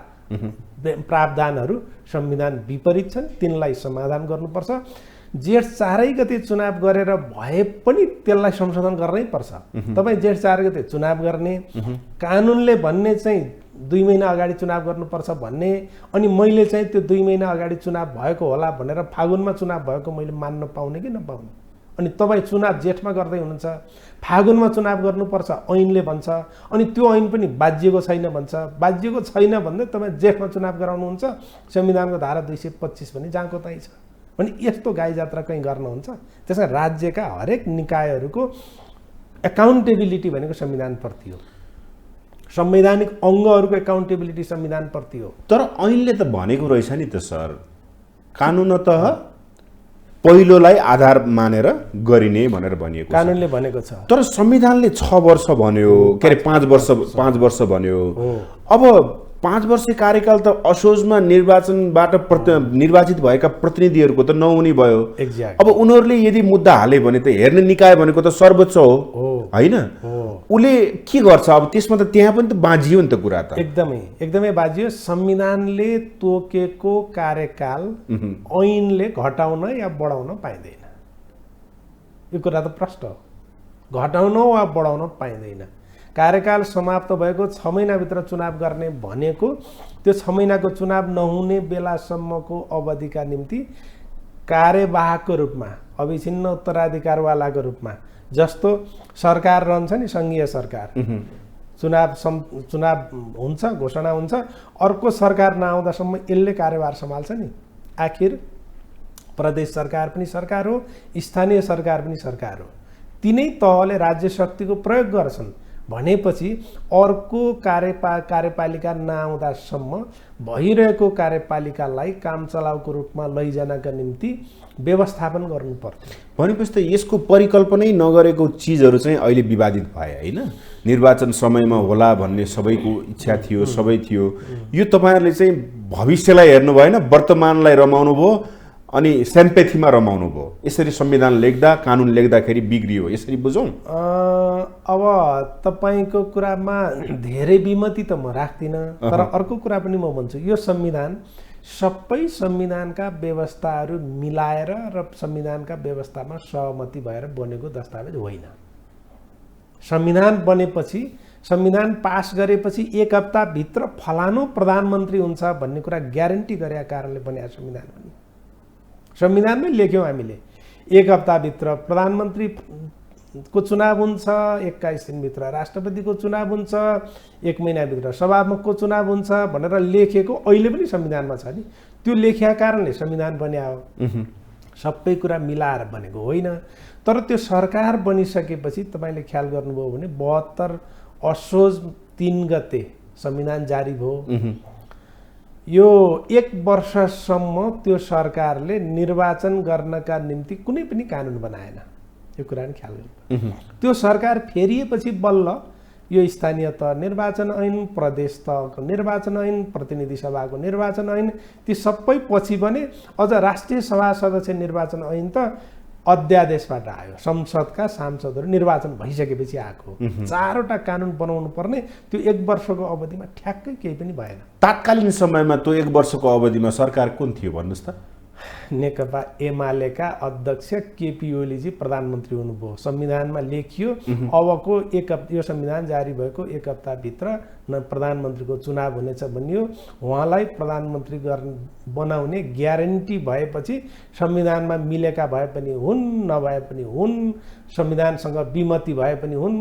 प्रावधानहरू संविधान विपरीत छन्, तिनलाई समाधान गर्नुपर्छ। जेठ 4 गते चुनाव गरेर भए पनि त्यसलाई संशोधन गर्नै पर्छ। तपाईँ जेठ 4 गते चुनाव गर्ने, कानुनले भन्ने चाहिँ 2 महिना अगाडि चुनाव गर्नुपर्छ भन्ने, अनि मैले चाहिँ त्यो 2 महिना अगाडि चुनाव भएको होला भनेर फागुनमा चुनाव भएको मैले मान्न पाउने कि नपाउने? अनि तपाईँ चुनाव जेठमा गर्दै हुनुहुन्छ, फागुनमा चुनाव गर्नुपर्छ ऐनले भन्छ, अनि त्यो ऐन पनि बाजिएको छैन भन्छ। बाजिएको छैन भन्दै तपाईँ जेठमा चुनाव गराउनुहुन्छ, संविधानको धारा 225 पनि जहाँको त्यहीँ छ भने यस्तो गाई जात्रा कहीँ गर्नुहुन्छ? त्यसमा राज्यका हरेक निकायहरूको एकाउन्टेबिलिटी भनेको संविधानप्रति हो। संवैधानिक अङ्गहरूको एकाउन्टेबिलिटी संविधानप्रति हो। तर ऐनले त भनेको रहेछ नि त सर, कानुनतः पहिलोलाई आधार मानेर गरिने भनेर भनिएको छ। कानुनले भनेको छ। तर संविधानले 6 वर्ष भन्यो, के अरे 5 वर्ष भन्यो। अब 5 वर्ष कार्यकाल त असोजमा निर्वाचनबाट निर्वाचित भएका प्रतिनिधिहरूको त नहुने भयो। एक्ज्याक्ट। अब उनीहरूले यदि मुद्दा हाले भने त हेर्ने निकाय भनेको त सर्वोच्च हो होइन? उसले के गर्छ अब त्यसमा त त्यहाँ पनि त बाँझियो नि त कुरा त। एकदमै बाजियो। संविधानले तोकेको कार्यकाल ऐनले घटाउन या बढाउन पाइँदैन। यो कुरा त प्रष्ट हो। घटाउन वा बढाउन पाइँदैन। कार्यकाल समाप्त भएको 6 महिनाभित्र चुनाव गर्ने भनेको त्यो 6 महिनाको चुनाव नहुने बेलासम्मको अवधिका निम्ति कार्यवाहकको रूपमा, अविछिन्न उत्तराधिकारवालाको रूपमा, जस्तो सरकार रहन्छ नि, सङ्घीय सरकार, चुनाव हुन्छ, घोषणा हुन्छ, अर्को सरकार नआउँदासम्म यसले कार्यभार सम्हाल्छ नि। आखिर प्रदेश सरकार पनि सरकार हो, स्थानीय सरकार पनि सरकार हो। तिनै तहले राज्य शक्तिको प्रयोग गर्छन् भनेपछि अर्को कार्यपालिका नआउँदासम्म भइरहेको कार्यपालिकालाई काम चलाउको रूपमा लैजानका निम्ति व्यवस्थापन गर्नु पर्थ्यो। भनेपछि त यसको परिकल्पनै नगरेको चिजहरू चाहिँ अहिले विवादित भए होइन? निर्वाचन समयमा होला भन्ने सबैको इच्छा थियो, सबै थियो। यो तपाईँहरूले चाहिँ भविष्यलाई हेर्नु भएन, वर्तमानलाई रमाउनु भयो अनि सेम्पेथीमा रमाउनु भयो। यसरी संविधान लेख्दा, कानुन लेख्दाखेरि बिग्रियो, यसरी बुझौँ? अब तपाईँको कुरामा धेरै विमति त म राख्दिनँ, तर अर्को कुरा पनि म भन्छु, यो संविधान सबै संविधानका व्यवस्थाहरू मिलाएर र संविधानका व्यवस्थामा सहमति भएर बनेको दस्तावेज होइन। संविधान बनेपछि, संविधान पास गरेपछि 1 हप्ताभित्र फलानु प्रधानमन्त्री हुन्छ भन्ने कुरा ग्यारेन्टी गरेका कारणले बनेको संविधान हो। संविधानमै लेख्यौँ हामीले 1 हप्ताभित्र प्रधानमन्त्रीको चुनाव हुन्छ, 21 दिनभित्र राष्ट्रपतिको चुनाव हुन्छ, 1 महिनाभित्र सभामुखको चुनाव हुन्छ भनेर लेखेको अहिले पनि संविधानमा छ नि। त्यो लेख्या कारणले संविधान बन्या हो। सबै कुरा मिलाएर बनेको होइन। तर त्यो सरकार बनिसकेपछि तपाईँले ख्याल गर्नुभयो भने 72 असोज 3 गते संविधान जारी भयो। यो 1 वर्षसम्म त्यो सरकारले निर्वाचन गर्नका निम्ति कुनै पनि कानुन बनाएन। यो कुरा नि ख्याल गर्नु। त्यो सरकार फेरिएपछि बल्ल यो स्थानीय तह निर्वाचन ऐन, प्रदेश तहको निर्वाचन ऐन, प्रतिनिधि सभाको निर्वाचन ऐन, ती सबै पछि बने। अझ राष्ट्रिय सभा सदस्य निर्वाचन ऐन त अध्यादेशबाट आयो, संसदका सांसदहरू निर्वाचन भइसकेपछि आएको। 4वटा कानुन बनाउनु पर्ने, त्यो 1 वर्षको अवधिमा ठ्याक्कै केही पनि भएन। तात्कालीन समयमा त्यो 1 वर्षको अवधिमा सरकार कुन थियो भन्नुहोस् त? नेकपा एमालेका अध्यक्ष केपी ओलीजी प्रधानमन्त्री हुनुभयो। संविधानमा लेखियो अबको यो संविधान जारी भएको 1 हप्ताभित्र प्रधानमन्त्रीको चुनाव हुनेछ भनियो। उहाँलाई प्रधानमन्त्री बनाउने ग्यारेन्टी भएपछि संविधानमा मिलेका भए पनि हुन्, नभए पनि हुन्, संविधानसँग विमति भए पनि हुन्,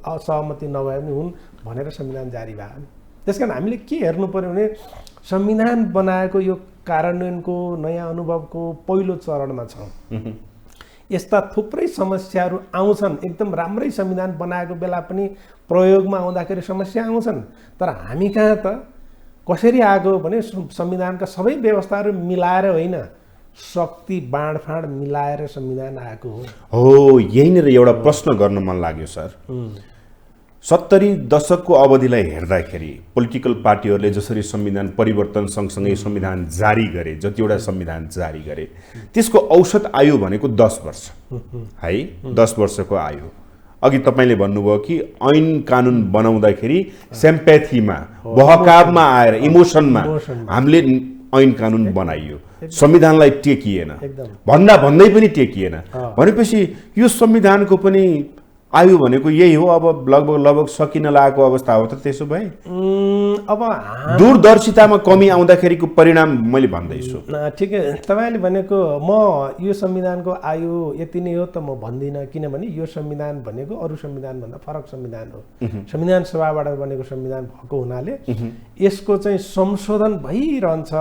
असहमति नभए पनि हुन् भनेर संविधान जारी भयो। त्यसकारण हामीले के हेर्नु पर्यो भने संविधान बनाएको यो कार्यान्वयनको नयाँ अनुभवको पहिलो चरणमा छौँ। यस्ता थुप्रै समस्याहरू आउँछन्। एकदम राम्रै संविधान बनाएको बेला पनि प्रयोगमा आउँदाखेरि समस्या आउँछन्। तर हामी कहाँ त कसरी आएको भने संविधानका सबै व्यवस्थाहरू मिलाएर होइन, शक्ति बाँडफाँड मिलाएर संविधान आएको हो। यहीँनिर एउटा प्रश्न गर्न मन लाग्यो सर। 70 दशकको अवधिलाई हेर्दाखेरि पोलिटिकल पार्टीहरूले जसरी संविधान परिवर्तन सँगसँगै संविधान जारी गरे, जतिवटा संविधान जारी गरे, त्यसको औसत आयु भनेको 10 वर्ष है। 10 वर्षको आयु। अघि तपाईँले भन्नुभयो कि ऐन कानुन बनाउँदाखेरि सेम्पेथीमा, बहकावमा आएर, इमोसनमा हामीले ऐन कानुन बनाइयो, संविधानलाई टेकिएन, भन्दै पनि टेकिएन। भनेपछि यो संविधानको पनि आयु भनेको यही हो। अब लगभग सकिन लागेको अवस्था हो त। त्यसो भए अब दूरदर्शितामा कमी आउँदाखेरिको परिणाम मैले भन्दैछु। ठिकै तपाईँले भनेको, म यो संविधानको आयु यति नै हो त म भन्दिनँ। किनभने यो संविधान भनेको अरू संविधानभन्दा फरक संविधान हो। संविधान सभाबाट बनेको संविधान भएको हुनाले यसको चाहिँ संशोधन भइरहन्छ।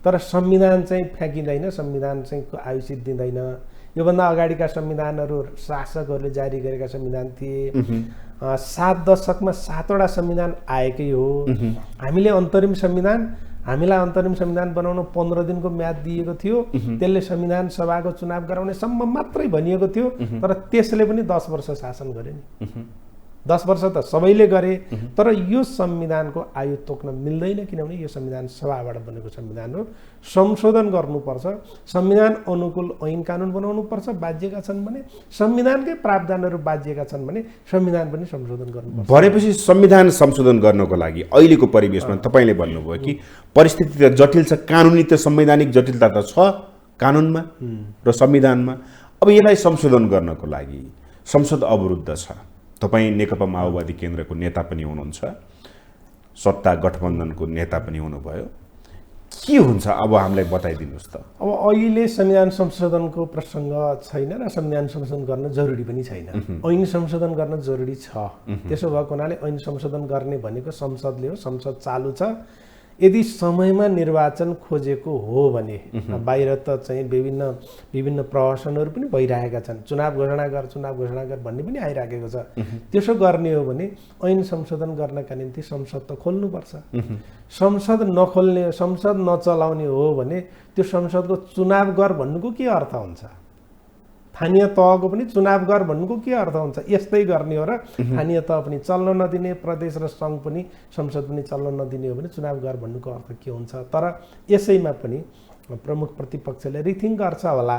तर संविधान चाहिँ फ्याँकिँदैन, संविधान चाहिँ आयु सिद्धिँदैन। योभन्दा अगाडिका संविधानहरू शासकहरूले जारी गरेका संविधान थिए। 7 दशकमा 7वटा संविधान आएकै हो। हामीलाई अन्तरिम संविधान बनाउन 15 दिनको म्याद दिएको थियो। त्यसले संविधान सभाको चुनाव गराउनेसम्म मात्रै भनिएको थियो, तर त्यसले पनि 10 वर्ष शासन गर्यो नि। 10 वर्ष त सबैले गरे, तर यो संविधानको आयु तोक्न मिल्दैन, किनभने यो संविधान सभाबाट बनेको संविधान हो। संशोधन गर्नुपर्छ, संविधान अनुकूल ऐन कानुन बनाउनुपर्छ, बाध्यका छन् भने संविधानकै प्रावधानहरू बाध्यका छन् भने संविधान पनि संशोधन गर्नुपर्छ। भनेपछि संविधान संशोधन गर्नको लागि अहिलेको परिवेशमा तपाईँले भन्नुभयो कि परिस्थिति त जटिल छ, कानुनी त संवैधानिक जटिलता त छ कानुनमा र संविधानमा। अब यसलाई संशोधन गर्नको लागि संसद अवरुद्ध छ। तपाईँ नेकपा माओवादी केन्द्रको नेता पनि हुनुहुन्छ, सत्ता गठबन्धनको नेता पनि हुनुभयो, के हुन्छ अब हामीलाई बताइदिनुहोस् त। अब अहिले संविधान संशोधनको प्रसङ्ग छैन र संविधान संशोधन गर्न जरुरी पनि छैन। ऐन संशोधन गर्न जरुरी छ। त्यसो भएको हुनाले ऐन संशोधन गर्ने भनेको संसदले हो, संसद चालु छ। यदि समयमा निर्वाचन खोजेको हो भने बाहिर त चाहिँ विभिन्न प्रहसनहरू पनि भइरहेका छन्, चुनाव घोषणा गर भन्ने पनि आइराखेको छ। त्यसो गर्ने हो भने ऐन संशोधन गर्नका निम्ति संसद त खोल्नुपर्छ। संसद नचलाउने हो भने त्यो संसदको चुनाव गर भन्नुको के अर्थ हुन्छ? स्थानीय तहको पनि चुनाव गर भन्नुको के अर्थ हुन्छ? यस्तै गर्ने हो र स्थानीय तह पनि चल्न नदिने, प्रदेश र सङ्घ पनि संसद पनि चल्न नदिने हो भने चुनाव गर भन्नुको अर्थ के हुन्छ? तर यसैमा पनि प्रमुख प्रतिपक्षले रिथिङ गर्छ होला।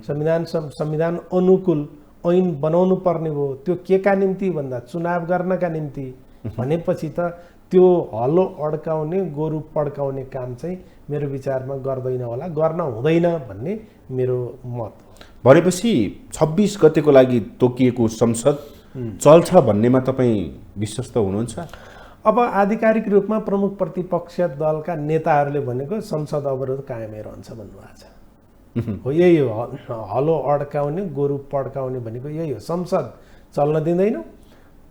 संविधान अनुकूल ऐन बनाउनु पर्ने हो, त्यो के का निम्ति भन्दा चुनाव गर्नका निम्ति भनेपछि त त्यो हलो अड्काउने, गोरु पड्काउने काम चाहिँ मेरो विचारमा गर्दैन होला, गर्न हुँदैन भन्ने मेरो मत। भनेपछि 26 गतेको लागि तोकिएको संसद चल्छ भन्नेमा तपाईँ विश्वस्त हुनुहुन्छ? अब आधिकारिक रूपमा प्रमुख प्रतिपक्ष दलका नेताहरूले भनेको संसद अवरोध कायमै रहन्छ भन्नुभएको छ। हो, यही हो हलो अड्काउने, गोरु पड्काउने भनेको यही हो। संसद चल्न दिँदैनौँ,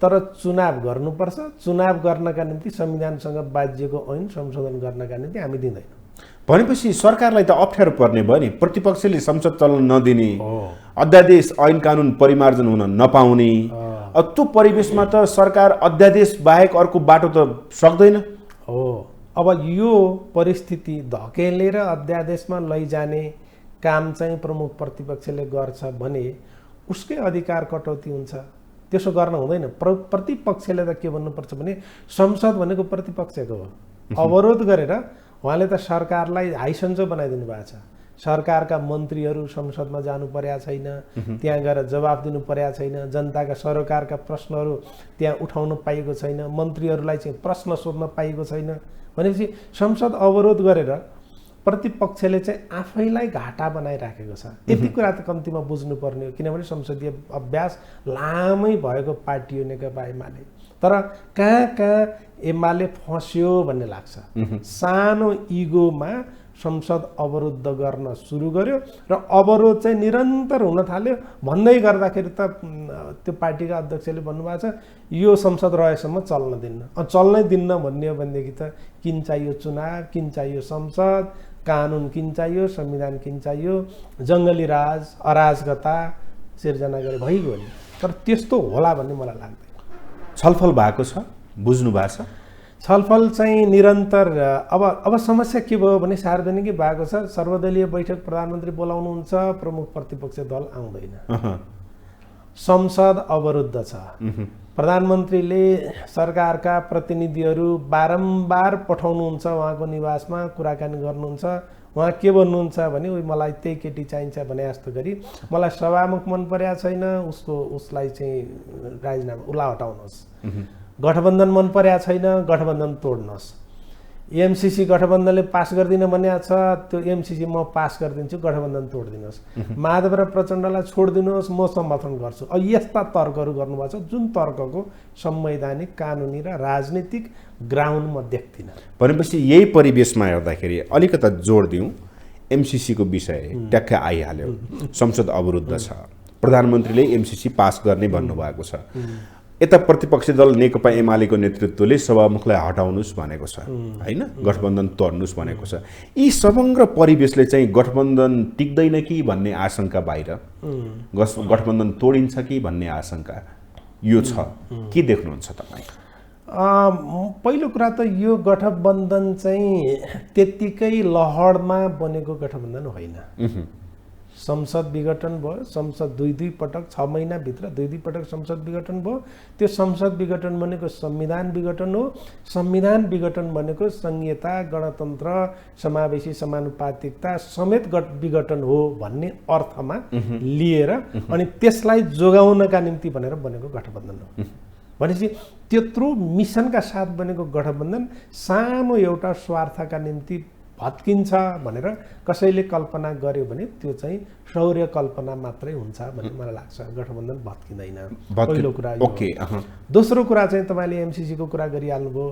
तर चुनाव गर्नुपर्छ। चुनाव गर्नका निम्ति संविधानसँग बाजिएको ऐन संशोधन गर्नका निम्ति हामी दिँदैनौँ। भनेपछि सरकारलाई त अप्ठ्यारो पर्ने भयो नि। प्रतिपक्षले संसद चल्न नदिने, अध्यादेश ऐन कानुन परिमार्जन हुन नपाउने, त्यो परिवेशमा त सरकार अध्यादेश बाहेक अर्को बाटो त सक्दैन हो। अब यो परिस्थिति धकेलेर अध्यादेशमा लैजाने काम चाहिँ प्रमुख प्रतिपक्षले गर्छ भने उसकै अधिकार कटौती हुन्छ। त्यसो गर्न हुँदैन। प्रतिपक्षले त के भन्नुपर्छ भने संसद भनेको प्रतिपक्षको हो। अवरोध गरेर उहाँले त सरकारलाई हाइसन्चो बनाइदिनु भएको छ। सरकारका मन्त्रीहरू संसदमा जानु परेको छैन, त्यहाँ गएर जवाफ दिनु परेको छैन, जनताका सरोकारका प्रश्नहरू त्यहाँ उठाउन पाइएको छैन, मन्त्रीहरूलाई चाहिँ प्रश्न सोध्न पाइएको छैन। भनेपछि संसद अवरोध गरेर प्रतिपक्षले चाहिँ आफैलाई घाटा बनाइराखेको छ। यति कुरा त कम्तीमा बुझ्नुपर्ने हो, किनभने संसदीय अभ्यास लामै भएको पार्टी हो नेकपा एमाले। तर कहाँ एमाले फस्यो भन्ने लाग्छ। सानो इगोमा संसद अवरुद्ध गर्न सुरु गर्यो र अवरोध चाहिँ निरन्तर हुन थाल्यो। भन्दै गर्दाखेरि त त्यो पार्टीका अध्यक्षले भन्नुभएको छ यो संसद रहेसम्म चल्न दिन्न। चल्नै दिन्न भन्ने हो भनेदेखि त किन चाहियो चुनाव, किन चाहियो संसद, कानुन किन चाहियो, संविधान किन चाहियो, जङ्गली राज अराजकता सिर्जना गरे भइगयो नि। तर त्यस्तो होला भन्ने मलाई लाग्दैन। छलफल भएको छ, बुझ्नु भएको छ? छलफल चाहिँ निरन्तर। अब समस्या के भयो भने सार्वजनिकै भएको छ। सर्वदलीय बैठक प्रधानमन्त्री बोलाउनुहुन्छ, प्रमुख प्रतिपक्ष दल आउँदैन, संसद अवरुद्ध छ। प्रधानमन्त्रीले सरकारका प्रतिनिधिहरू बारम्बार पठाउनुहुन्छ उहाँको निवासमा, कुराकानी गर्नुहुन्छ। उहाँ के भन्नुहुन्छ भने उही मलाई त्यही केटी चाहिन्छ भने जस्तो गरी मलाई सभामुख मन परेको छैन, उसलाई चाहिँ राजीनामा उसलाई हटाउनुहोस्। गठबन्धन मन परेको छैन, गठबन्धन तोड्नुहोस्। एमसिसी गठबन्धनले पास गर्दिन भनेको छ, त्यो एमसिसी म पास गरिदिन्छु, गठबन्धन तोडिदिनुहोस्। माधव र प्रचण्डलाई छोडिदिनुहोस्, म समर्थन गर्छु। अब यस्ता तर्कहरू गर्नुभएको छ जुन तर्कको संवैधानिक, कानुनी र राजनीतिक ग्राउन्ड म देख्दिनँ। भनेपछि यही परिवेशमा हेर्दाखेरि अलिकता जोड दिउँ, एमसिसीको विषय ट्याक्कै आइहाल्यो। संसद अवरुद्ध छ, प्रधानमन्त्रीले एमसिसी पास गर्ने भन्नुभएको छ। यता प्रतिपक्षी दल नेकपा एमालेको नेतृत्वले सभामुखलाई हटाउनुहोस् भनेको छ, होइन, गठबन्धन तोड्नुहोस् भनेको छ। यी समग्र परिवेशले चाहिँ गठबन्धन टिक्दैन कि भन्ने आशंका बाहिर, गठबन्धन तोडिन्छ कि भन्ने आशंका, यो छ के देख्नुहुन्छ तपाईँ? पहिलो कुरा त यो गठबन्धन चाहिँ त्यत्तिकै लहरमा बनेको गठबन्धन होइन। संसद विघटन भयो, संसद दुई पटक 6 महिनाभित्र दुई पटक संसद विघटन भयो। त्यो संसद विघटन भनेको संविधान विघटन हो। संविधान विघटन भनेको संघीयता, गणतन्त्र, समावेशी समानुपातिकता समेत विघटन हो भन्ने अर्थमा लिएर अनि त्यसलाई जोगाउनका निम्ति भनेर बनेको गठबन्धन हो। भनेपछि त्यत्रो मिसनका साथ बनेको गठबन्धन सानो एउटा स्वार्थका निम्ति भत्किन्छ भनेर कसैले कल्पना गर्यो भने त्यो चाहिँ शौर्य कल्पना मात्रै हुन्छ भन्ने मलाई लाग्छ। गठबन्धन भत्किँदैन, पहिलो कुरा यो। दोस्रो कुरा चाहिँ तपाईँले एमसीसीको कुरा गरिहाल्नुभयो।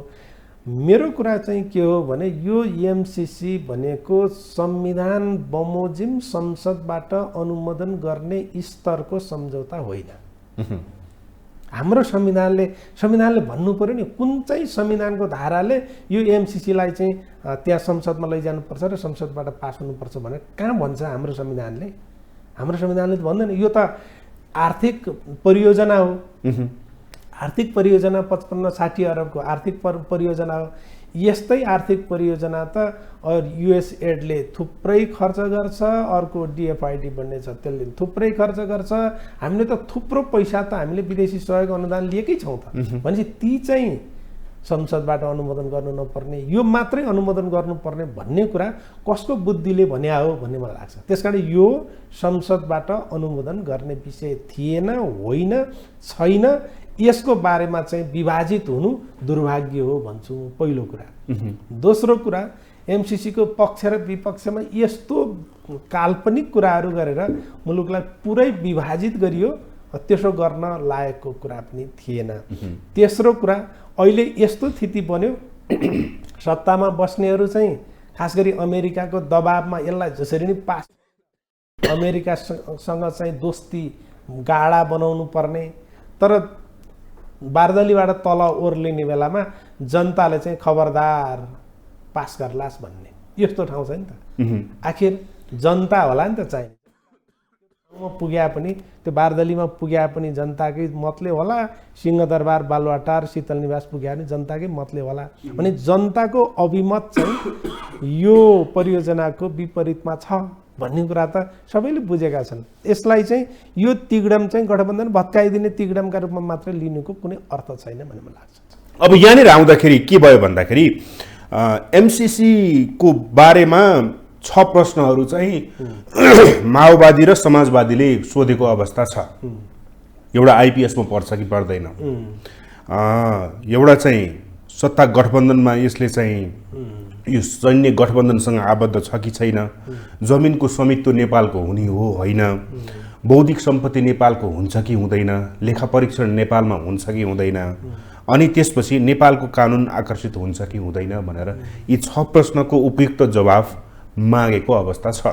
मेरो कुरा चाहिँ के हो भने यो एमसीसी भनेको संविधान बमोजिम संसदबाट अनुमोदन गर्ने स्तरको सम्झौता होइन। हाम्रो संविधानले भन्नु पर्यो नि कुन चाहिँ संविधानको धाराले यो एमसीसीलाई चाहिँ त्यहाँ संसदमा लैजानुपर्छ र संसदबाट पास हुनुपर्छ भनेर कहाँ भन्छ हाम्रो संविधानले? हाम्रो संविधानले त भन्दैन। यो त आर्थिक परियोजना हो। आर्थिक परियोजना 55-60 अरबको आर्थिक परियोजना हो। यस्तै आर्थिक परियोजना त युएसएडले थुप्रै खर्च गर्छ, अर्को डिएफआइडी बन्ने छ त्यसले थुप्रै खर्च गर्छ। हामीले त थुप्रो पैसा त हामीले विदेशी सहयोग अनुदान लिएकै छौँ त। भनेपछि ती चाहिँ संसदबाट अनुमोदन गर्नु नपर्ने, यो मात्रै अनुमोदन गर्नुपर्ने भन्ने कुरा कसको बुद्धिले भन्या हो भन्ने मलाई लाग्छ। त्यसकारण यो संसदबाट अनुमोदन गर्ने विषय थिएन, होइन, छैन। यसको बारेमा चाहिँ विभाजित हुनु दुर्भाग्य हो भन्छु पहिलो कुरा। दोस्रो कुरा एमसीसीको पक्ष र विपक्षमा यस्तो काल्पनिक कुराहरू गरेर मुलुकलाई पुरै विभाजित गरियो, त्यसो गर्न लायकको कुरा पनि थिएन। तेस्रो कुरा अहिले यस्तो स्थिति बन्यो सत्तामा बस्नेहरू चाहिँ खास गरी अमेरिकाको दबाबमा यसलाई जसरी नै पास अमेरिकासँग चाहिँ दोस्ती गाढा बनाउनु पर्ने, तर बारदलीबाट तल ओर्लिने बेलामा जनताले चाहिँ खबरदार पास गर्लास् भन्ने यस्तो ठाउँ छ नि त। आखिर जनता होला नि त चाहिने। पुग्या पनि त्यो बारदलीमा पुग्या पनि जनताकै मतले होला, सिंहदरबार बालुवाटार शीतल निवास पुग्या पनि जनताकै मतले होला। भने जनताको अभिमत चाहिँ यो परियोजनाको विपरीतमा छ भन्ने कुरा त सबैले बुझेका छन्। यसलाई चाहिँ यो तिगडम चाहिँ गठबन्धन भत्काइदिने तिगडमका रूपमा मात्र लिनुको कुनै अर्थ छैन भन्ने मलाई लाग्छ। अब यहाँनिर आउँदाखेरि के भयो भन्दाखेरि एमसीसीको बारेमा 6 प्रश्नहरू चाहिँ माओवादी र समाजवादीले सोधेको अवस्था छ। एउटा आइपीएसमा पर्छ कि पर्दैन, एउटा चाहिँ सत्ता गठबन्धनमा यसले चाहिँ यो सैन्य गठबन्धनसँग आबद्ध छ कि छैन, जमिनको स्वामित्व नेपालको हुने हो होइन, बौद्धिक सम्पत्ति नेपालको हुन्छ कि हुँदैन, लेखा परीक्षण नेपालमा हुन्छ कि हुँदैन, अनि त्यसपछि नेपालको कानुन आकर्षित हुन्छ कि हुँदैन भनेर यी 6 प्रश्नको उपयुक्त जवाफ मागेको अवस्था छ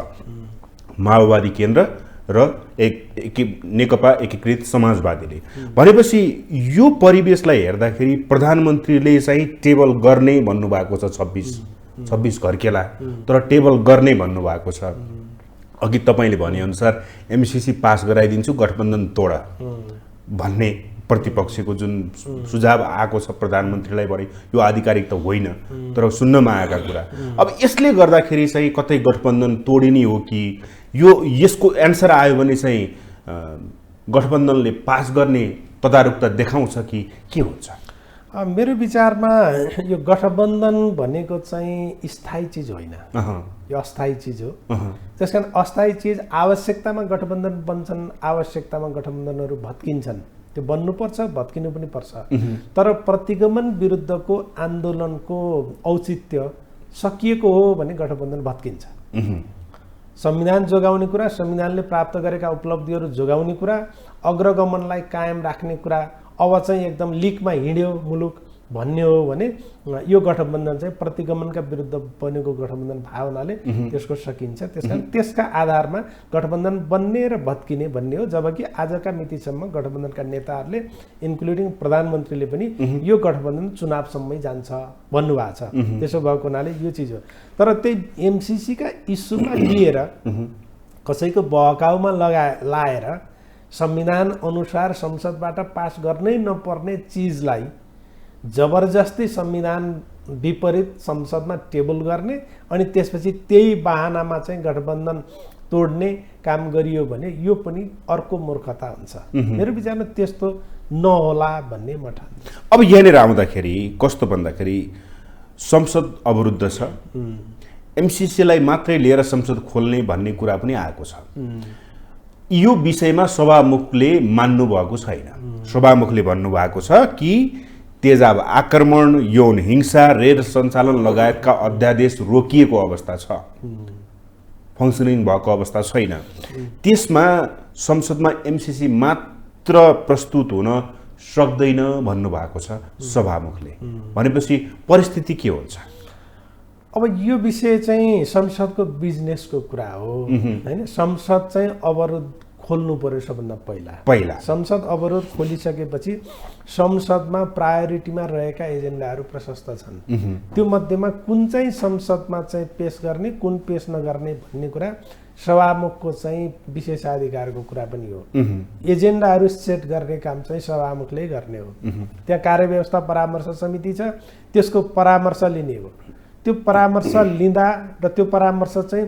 माओवादी केन्द्र र नेकपा एकीकृत समाजवादीले। भनेपछि यो परिवेशलाई हेर्दाखेरि प्रधानमन्त्रीले चाहिँ टेबल गर्ने भन्नुभएको छ 26 घरकेला, तर टेबल गर्ने भन्नुभएको छ। अघि तपाईँले भनेअनुसार एमसीसी पास गराइदिन्छु गठबन्धन तोड भन्ने प्रतिपक्षको जुन सुझाव आएको छ प्रधानमन्त्रीलाई भने यो आधिकारिक त होइन, तर सुन्नमा आएका कुरा। अब यसले गर्दाखेरि चाहिँ कतै गठबन्धन तोडिने हो कि यसको एन्सर आयो भने चाहिँ गठबन्धनले पास गर्ने तदारुकता देखाउँछ कि के हुन्छ? मेरो विचारमा यो गठबन्धन भनेको चाहिँ स्थायी चिज होइन, यो अस्थायी चिज हो। त्यसकारण अस्थायी चिज आवश्यकतामा गठबन्धन बन्छन्, आवश्यकतामा गठबन्धनहरू भत्किन्छन्। त्यो बन्नुपर्छ, भत्किनु पनि पर्छ। तर प्रतिगमन विरुद्धको आन्दोलनको औचित्य सकिएको हो भने गठबन्धन भत्किन्छ। संविधान जोगाउने कुरा, संविधानले प्राप्त गरेका उपलब्धिहरू जोगाउने कुरा, अग्रगमनलाई कायम राख्ने कुरा अब चाहिँ एकदम लिकमा हिँड्यो मुलुक भन्ने हो भने यो गठबन्धन चाहिँ प्रतिगमनका विरुद्ध बनेको गठबन्धन भयो हुनाले त्यसको सकिन्छ। त्यसकारण त्यसका आधारमा गठबन्धन बन्ने र भत्किने भन्ने हो। जबकि आजका मितिसम्म गठबन्धनका नेताहरूले इन्क्लुडिङ प्रधानमन्त्रीले पनि यो गठबन्धन चुनावसम्मै जान्छ भन्नुभएको छ। त्यसो भएको हुनाले यो चिज हो। तर त्यही एमसीसीका इस्युमा लिएर कसैको बहकाउमा लाएर संविधान अनुसार संसदबाट पास गर्नै नपर्ने चिजलाई जबरजस्ती संविधान विपरीत संसदमा टेबल गर्ने अनि त्यसपछि त्यही बहानामा चाहिँ गठबन्धन तोड्ने काम गरियो भने यो पनि अर्को मूर्खता हुन्छ। मेरो विचारमा त्यस्तो नहोला भन्ने म ठान्छु। अब यहाँनिर आउँदाखेरि कस्तो भन्दाखेरि संसद अवरुद्ध छ, एमसिसीलाई मात्रै लिएर संसद खोल्ने भन्ने कुरा पनि आएको छ। यो विषयमा सभामुखले मान्नु भएको छैन। सभामुखले भन्नुभएको छ कि तेजाब आक्रमण, यौन हिंसा, रेड सञ्चालन लगायतका अध्यादेश रोकिएको अवस्था छ, फङ्सनिङ भएको अवस्था छैन। त्यसमा संसदमा एमसिसी मात्र प्रस्तुत हुन सक्दैन भन्नुभएको छ सभामुखले। भनेपछि परिस्थिति के हुन्छ? अब यो विषय चाहिँ संसदको बिजनेसको कुरा हो हैन। संसद चाहिँ अवरोध खोल्नु पर्यो सबभन्दा पहिला। संसद अवरोध खोलिसकेपछि संसदमा प्रायोरिटीमा रहेका एजेन्डाहरू प्रशस्त छन्। त्यो मध्येमा कुन चाहिँ संसदमा चाहिँ पेश गर्ने, कुन पेश नगर्ने भन्ने कुरा सभामुखको चाहिँ विशेषाधिकारको कुरा पनि हो। एजेन्डाहरू सेट गर्ने काम चाहिँ सभामुखले गर्ने हो। त्यहाँ कार्यव्यवस्था परामर्श समिति छ, त्यसको परामर्श लिने हो। त्यो परामर्श लिँदा र त्यो परामर्श चाहिँ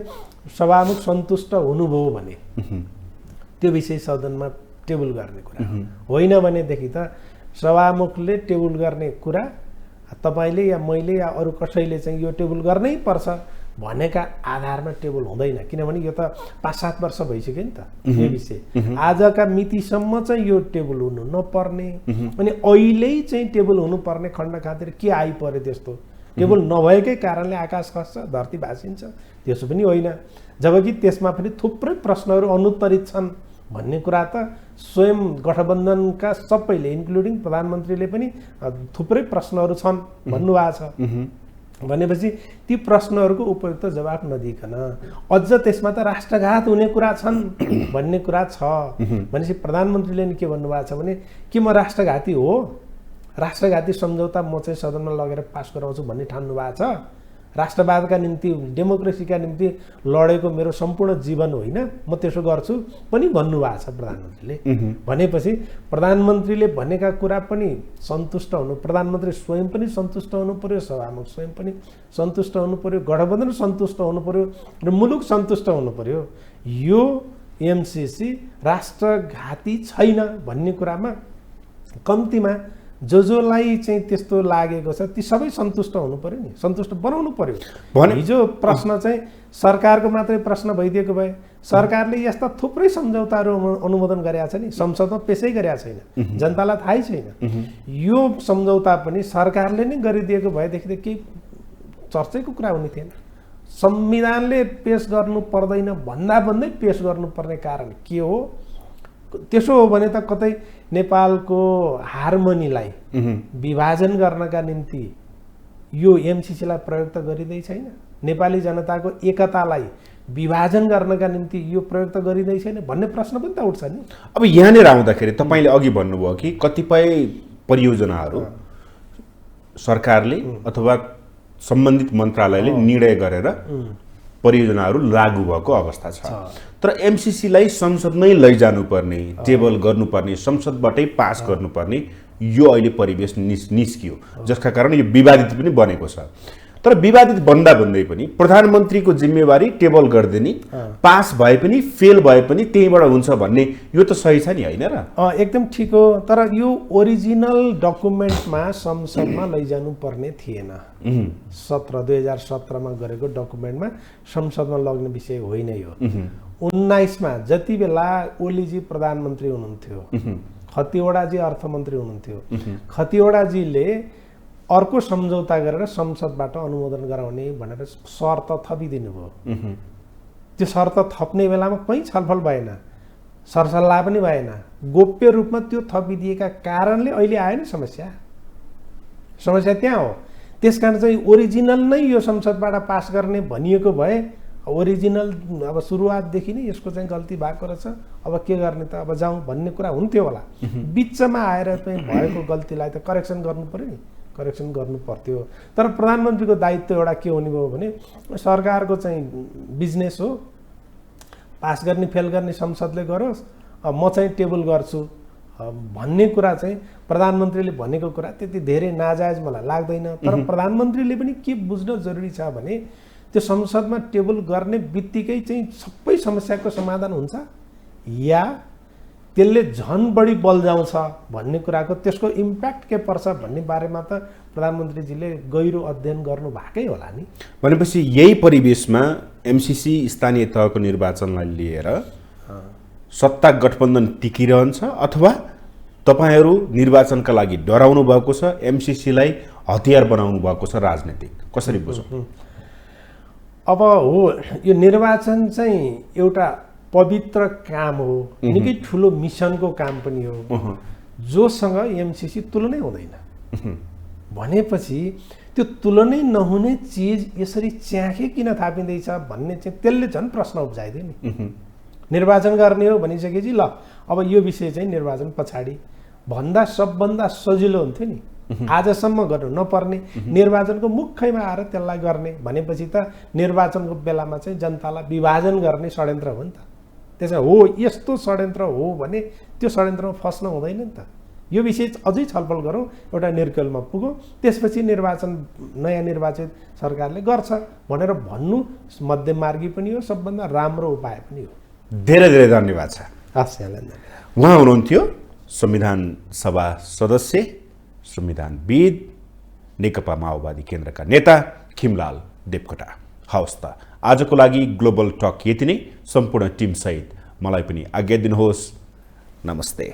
सभामुख सन्तुष्ट हुनुभयो भने त्यो विषय सदनमा टेबल गर्ने कुरा होइन। भनेदेखि त सभामुखले टेबल गर्ने कुरा तपाईँले या मैले या अरू कसैले चाहिँ यो टेबल गर्नै पर्छ भनेका आधारमा टेबल हुँदैन। किनभने यो त 5-7 वर्ष भइसक्यो नि त यो विषय। आजका मितिसम्म चाहिँ यो टेबल हुनु नपर्ने अनि अहिले चाहिँ टेबल हुनुपर्ने खण्ड खातिर के आइपर्यो त्यस्तो? टेबल नभएकै कारणले आकाश खस्छ, धरती भाँसिन्छ, त्यसो पनि होइन। जबकि त्यसमा पनि थुप्रै प्रश्नहरू अनुत्तरित छन् भन्ने कुरा त स्वयं गठबन्धनका सबैले इन्क्लुडिङ प्रधानमन्त्रीले पनि थुप्रै प्रश्नहरू छन् भन्नुभएको छ। भनेपछि ती प्रश्नहरूको उपयुक्त जवाफ नदिकन अझ त्यसमा त राष्ट्रघात हुने कुरा छन् भन्ने कुरा छ भनेपछि प्रधानमन्त्रीले नि के भन्नुभएको छ भने के म राष्ट्रघाती हो, राष्ट्रघाती सम्झौता म चाहिँ सदनमा लगेर पास गराउँछु भन्ने ठान्नु भएको छ? राष्ट्रवादका निम्ति, डेमोक्रेसीका निम्ति लडेको मेरो सम्पूर्ण जीवन होइन, म त्यसो गर्छु पनि भन्नुभएको छ प्रधानमन्त्रीले। भनेपछि प्रधानमन्त्रीले भनेका कुरा पनि सन्तुष्ट हुनु, प्रधानमन्त्री स्वयं पनि सन्तुष्ट हुनु पर्यो, सभामुख स्वयं पनि सन्तुष्ट हुनु पर्यो, गठबन्धन सन्तुष्ट हुनु पर्यो र मुलुक सन्तुष्ट हुनु पर्यो। यो एमसिसी राष्ट्रघाती छैन भन्ने कुरामा कम्तीमा जसलाई चाहिँ त्यस्तो लागेको छ ती सबै सन्तुष्ट हुनु पर्यो नि, सन्तुष्ट बनाउनु पर्यो। हिजो प्रश्न चाहिँ सरकारको मात्रै प्रश्न भइदिएको भए सरकारले यस्ता थुप्रै सम्झौताहरू अनुमोदन गरेका छ नि, संसदमा पेशै गरेका छैन, जनतालाई थाहै छैन। यो सम्झौता पनि सरकारले नै गरिदिएको भएदेखि त केही चर्चैको कुरा हुने थिएन। संविधानले पेश गर्नु पर्दैन भन्दा भन्दै पेश गर्नुपर्ने कारण के हो? त्यसो हो भने त कतै नेपालको हार्मोनीलाई विभाजन गर्नका निम्ति यो एमसिसीलाई प्रयोग त गरिँदै छैन। नेपाली जनताको एकतालाई विभाजन गर्नका निम्ति यो प्रयोग त गरिँदै छैन भन्ने प्रश्न पनि त उठ्छ नि। अब यहाँनिर आउँदाखेरि तपाईँले अघि भन्नुभयो कि कतिपय परियोजनाहरू सरकारले अथवा सम्बन्धित मन्त्रालयले निर्णय गरेर परियोजनाहरू लागू भएको अवस्था छ। तर एमसिसीलाई संसदमै लैजानुपर्ने, टेबल गर्नुपर्ने, संसदबाटै पास गर्नुपर्ने यो अहिले परिवेश निस्कियो, जसका कारण यो विवादित पनि बनेको छ। तर विवादित बन्दा भन्दै पनि प्रधानमन्त्रीको जिम्मेवारी टेबल गरिदिने, पास भए पनि फेल भए पनि त्यहीँबाट हुन्छ भन्ने यो त सही छ नि, होइन र? एकदम ठिक हो। तर यो ओरिजिनल डकुमेन्टमा संसदमा लैजानु पर्ने थिएन। 2017 मा गरेको डकुमेन्टमा संसदमा लग्ने विषय होइन यो। 19 मा जति बेला ओलीजी प्रधानमन्त्री हुनुहुन्थ्यो, खतिवडाजी अर्थमन्त्री हुनुहुन्थ्यो, खतिवडाजीले अर्को सम्झौता गरेर संसदबाट अनुमोदन गराउने भनेर शर्त थपिदिनु भयो। त्यो शर्त थप्ने बेलामा कहीँ छलफल भएन, सरसल्लाह पनि भएन, गोप्य रूपमा त्यो थपिदिएका कारणले अहिले आयो नि समस्या। समस्या त्यहाँ हो। त्यसकारण चाहिँ ओरिजिनल नै यो संसदबाट पास गर्ने भनिएको भए ओरिजिनल अब सुरुवातदेखि नै यसको चाहिँ गल्ती भएको रहेछ, अब के गर्ने त, अब जाउँ भन्ने कुरा हुन्थ्यो होला। बिचमा आएर चाहिँ भएको गल्तीलाई त करेक्सन गर्नु पर्यो नि, करेक्सन गर्नु पर्थ्यो। तर प्रधानमन्त्रीको दायित्व एउटा के हुने भयो भने सरकारको चाहिँ बिजनेस हो, पास गर्ने फेल गर्ने संसदले गरोस् म चाहिँ टेबल गर्छु भन्ने कुरा चाहिँ प्रधानमन्त्रीले भनेको कुरा त्यति धेरै नाजायज मलाई लाग्दैन। तर प्रधानमन्त्रीले पनि के बुझ्न जरुरी छ भने त्यो संसदमा टेबल गर्ने बित्तिकै चाहिँ सबै समस्याको समाधान हुन्छ या त्यसले झन् बढी बल्झाउँछ भन्ने कुराको त्यसको इम्प्याक्ट के पर्छ भन्ने बारेमा त प्रधानमन्त्रीजीले गहिरो अध्ययन गर्नु भएकै होला नि। भनेपछि यही परिवेशमा एमसीसी स्थानीय तहको निर्वाचनलाई लिएर सत्ता गठबन्धन टिकिरहन्छ अथवा तपाईहरू निर्वाचनका लागि डराउनु भएको छ, एमसीसीलाई हतियार बनाउनु भएको छ राजनीतिक, कसरी बुझौँ? अब हो यो निर्वाचन चाहिँ एउटा पवित्र काम हो, निकै ठुलो मिसनको काम पनि हो जोसँग एमसीसी तुलनै हुँदैन भनेपछि त्यो तुलनै नहुने चिज यसरी च्याखे किन थापिँदैछ भन्ने चाहिँ त्यसले झन् प्रश्न उब्जाइदियो नि। निर्वाचन गर्ने हो भनिसकेपछि ल अब यो विषय चाहिँ निर्वाचन पछाडि भन्दा सबभन्दा सजिलो हुन्थ्यो नि, आजसम्म गर्नु नपर्ने निर्वाचनको मुखैमा आएर त्यसलाई गर्ने भनेपछि त निर्वाचनको बेलामा चाहिँ जनतालाई विभाजन गर्ने षड्यन्त्र हो नि त। त्यसै हो यस्तो षड्यन्त्र हो भने त्यो षड्यन्त्रमा फस्न हुँदैन नि त। यो विषय अझै छलफल गरौँ, एउटा निर्कलमा पुगौँ, त्यसपछि निर्वाचन नयाँ निर्वाचित सरकारले गर्छ भनेर भन्नु मध्यमार्गी पनि हो, सबभन्दा राम्रो उपाय पनि हो। धेरै धेरै धन्यवाद छ। हस् यहाँलाई धन्यवाद। उहाँ हुनुहुन्थ्यो संविधान सभा सदस्य, संविधानविद, नेकपा माओवादी केन्द्रका नेता खिमलाल देवकोटा। हवस् त आजको लागि ग्लोबल टक यति नै। सम्पूर्ण टिमसहित मलाई पनि आज्ञा दिनुहोस्। नमस्ते।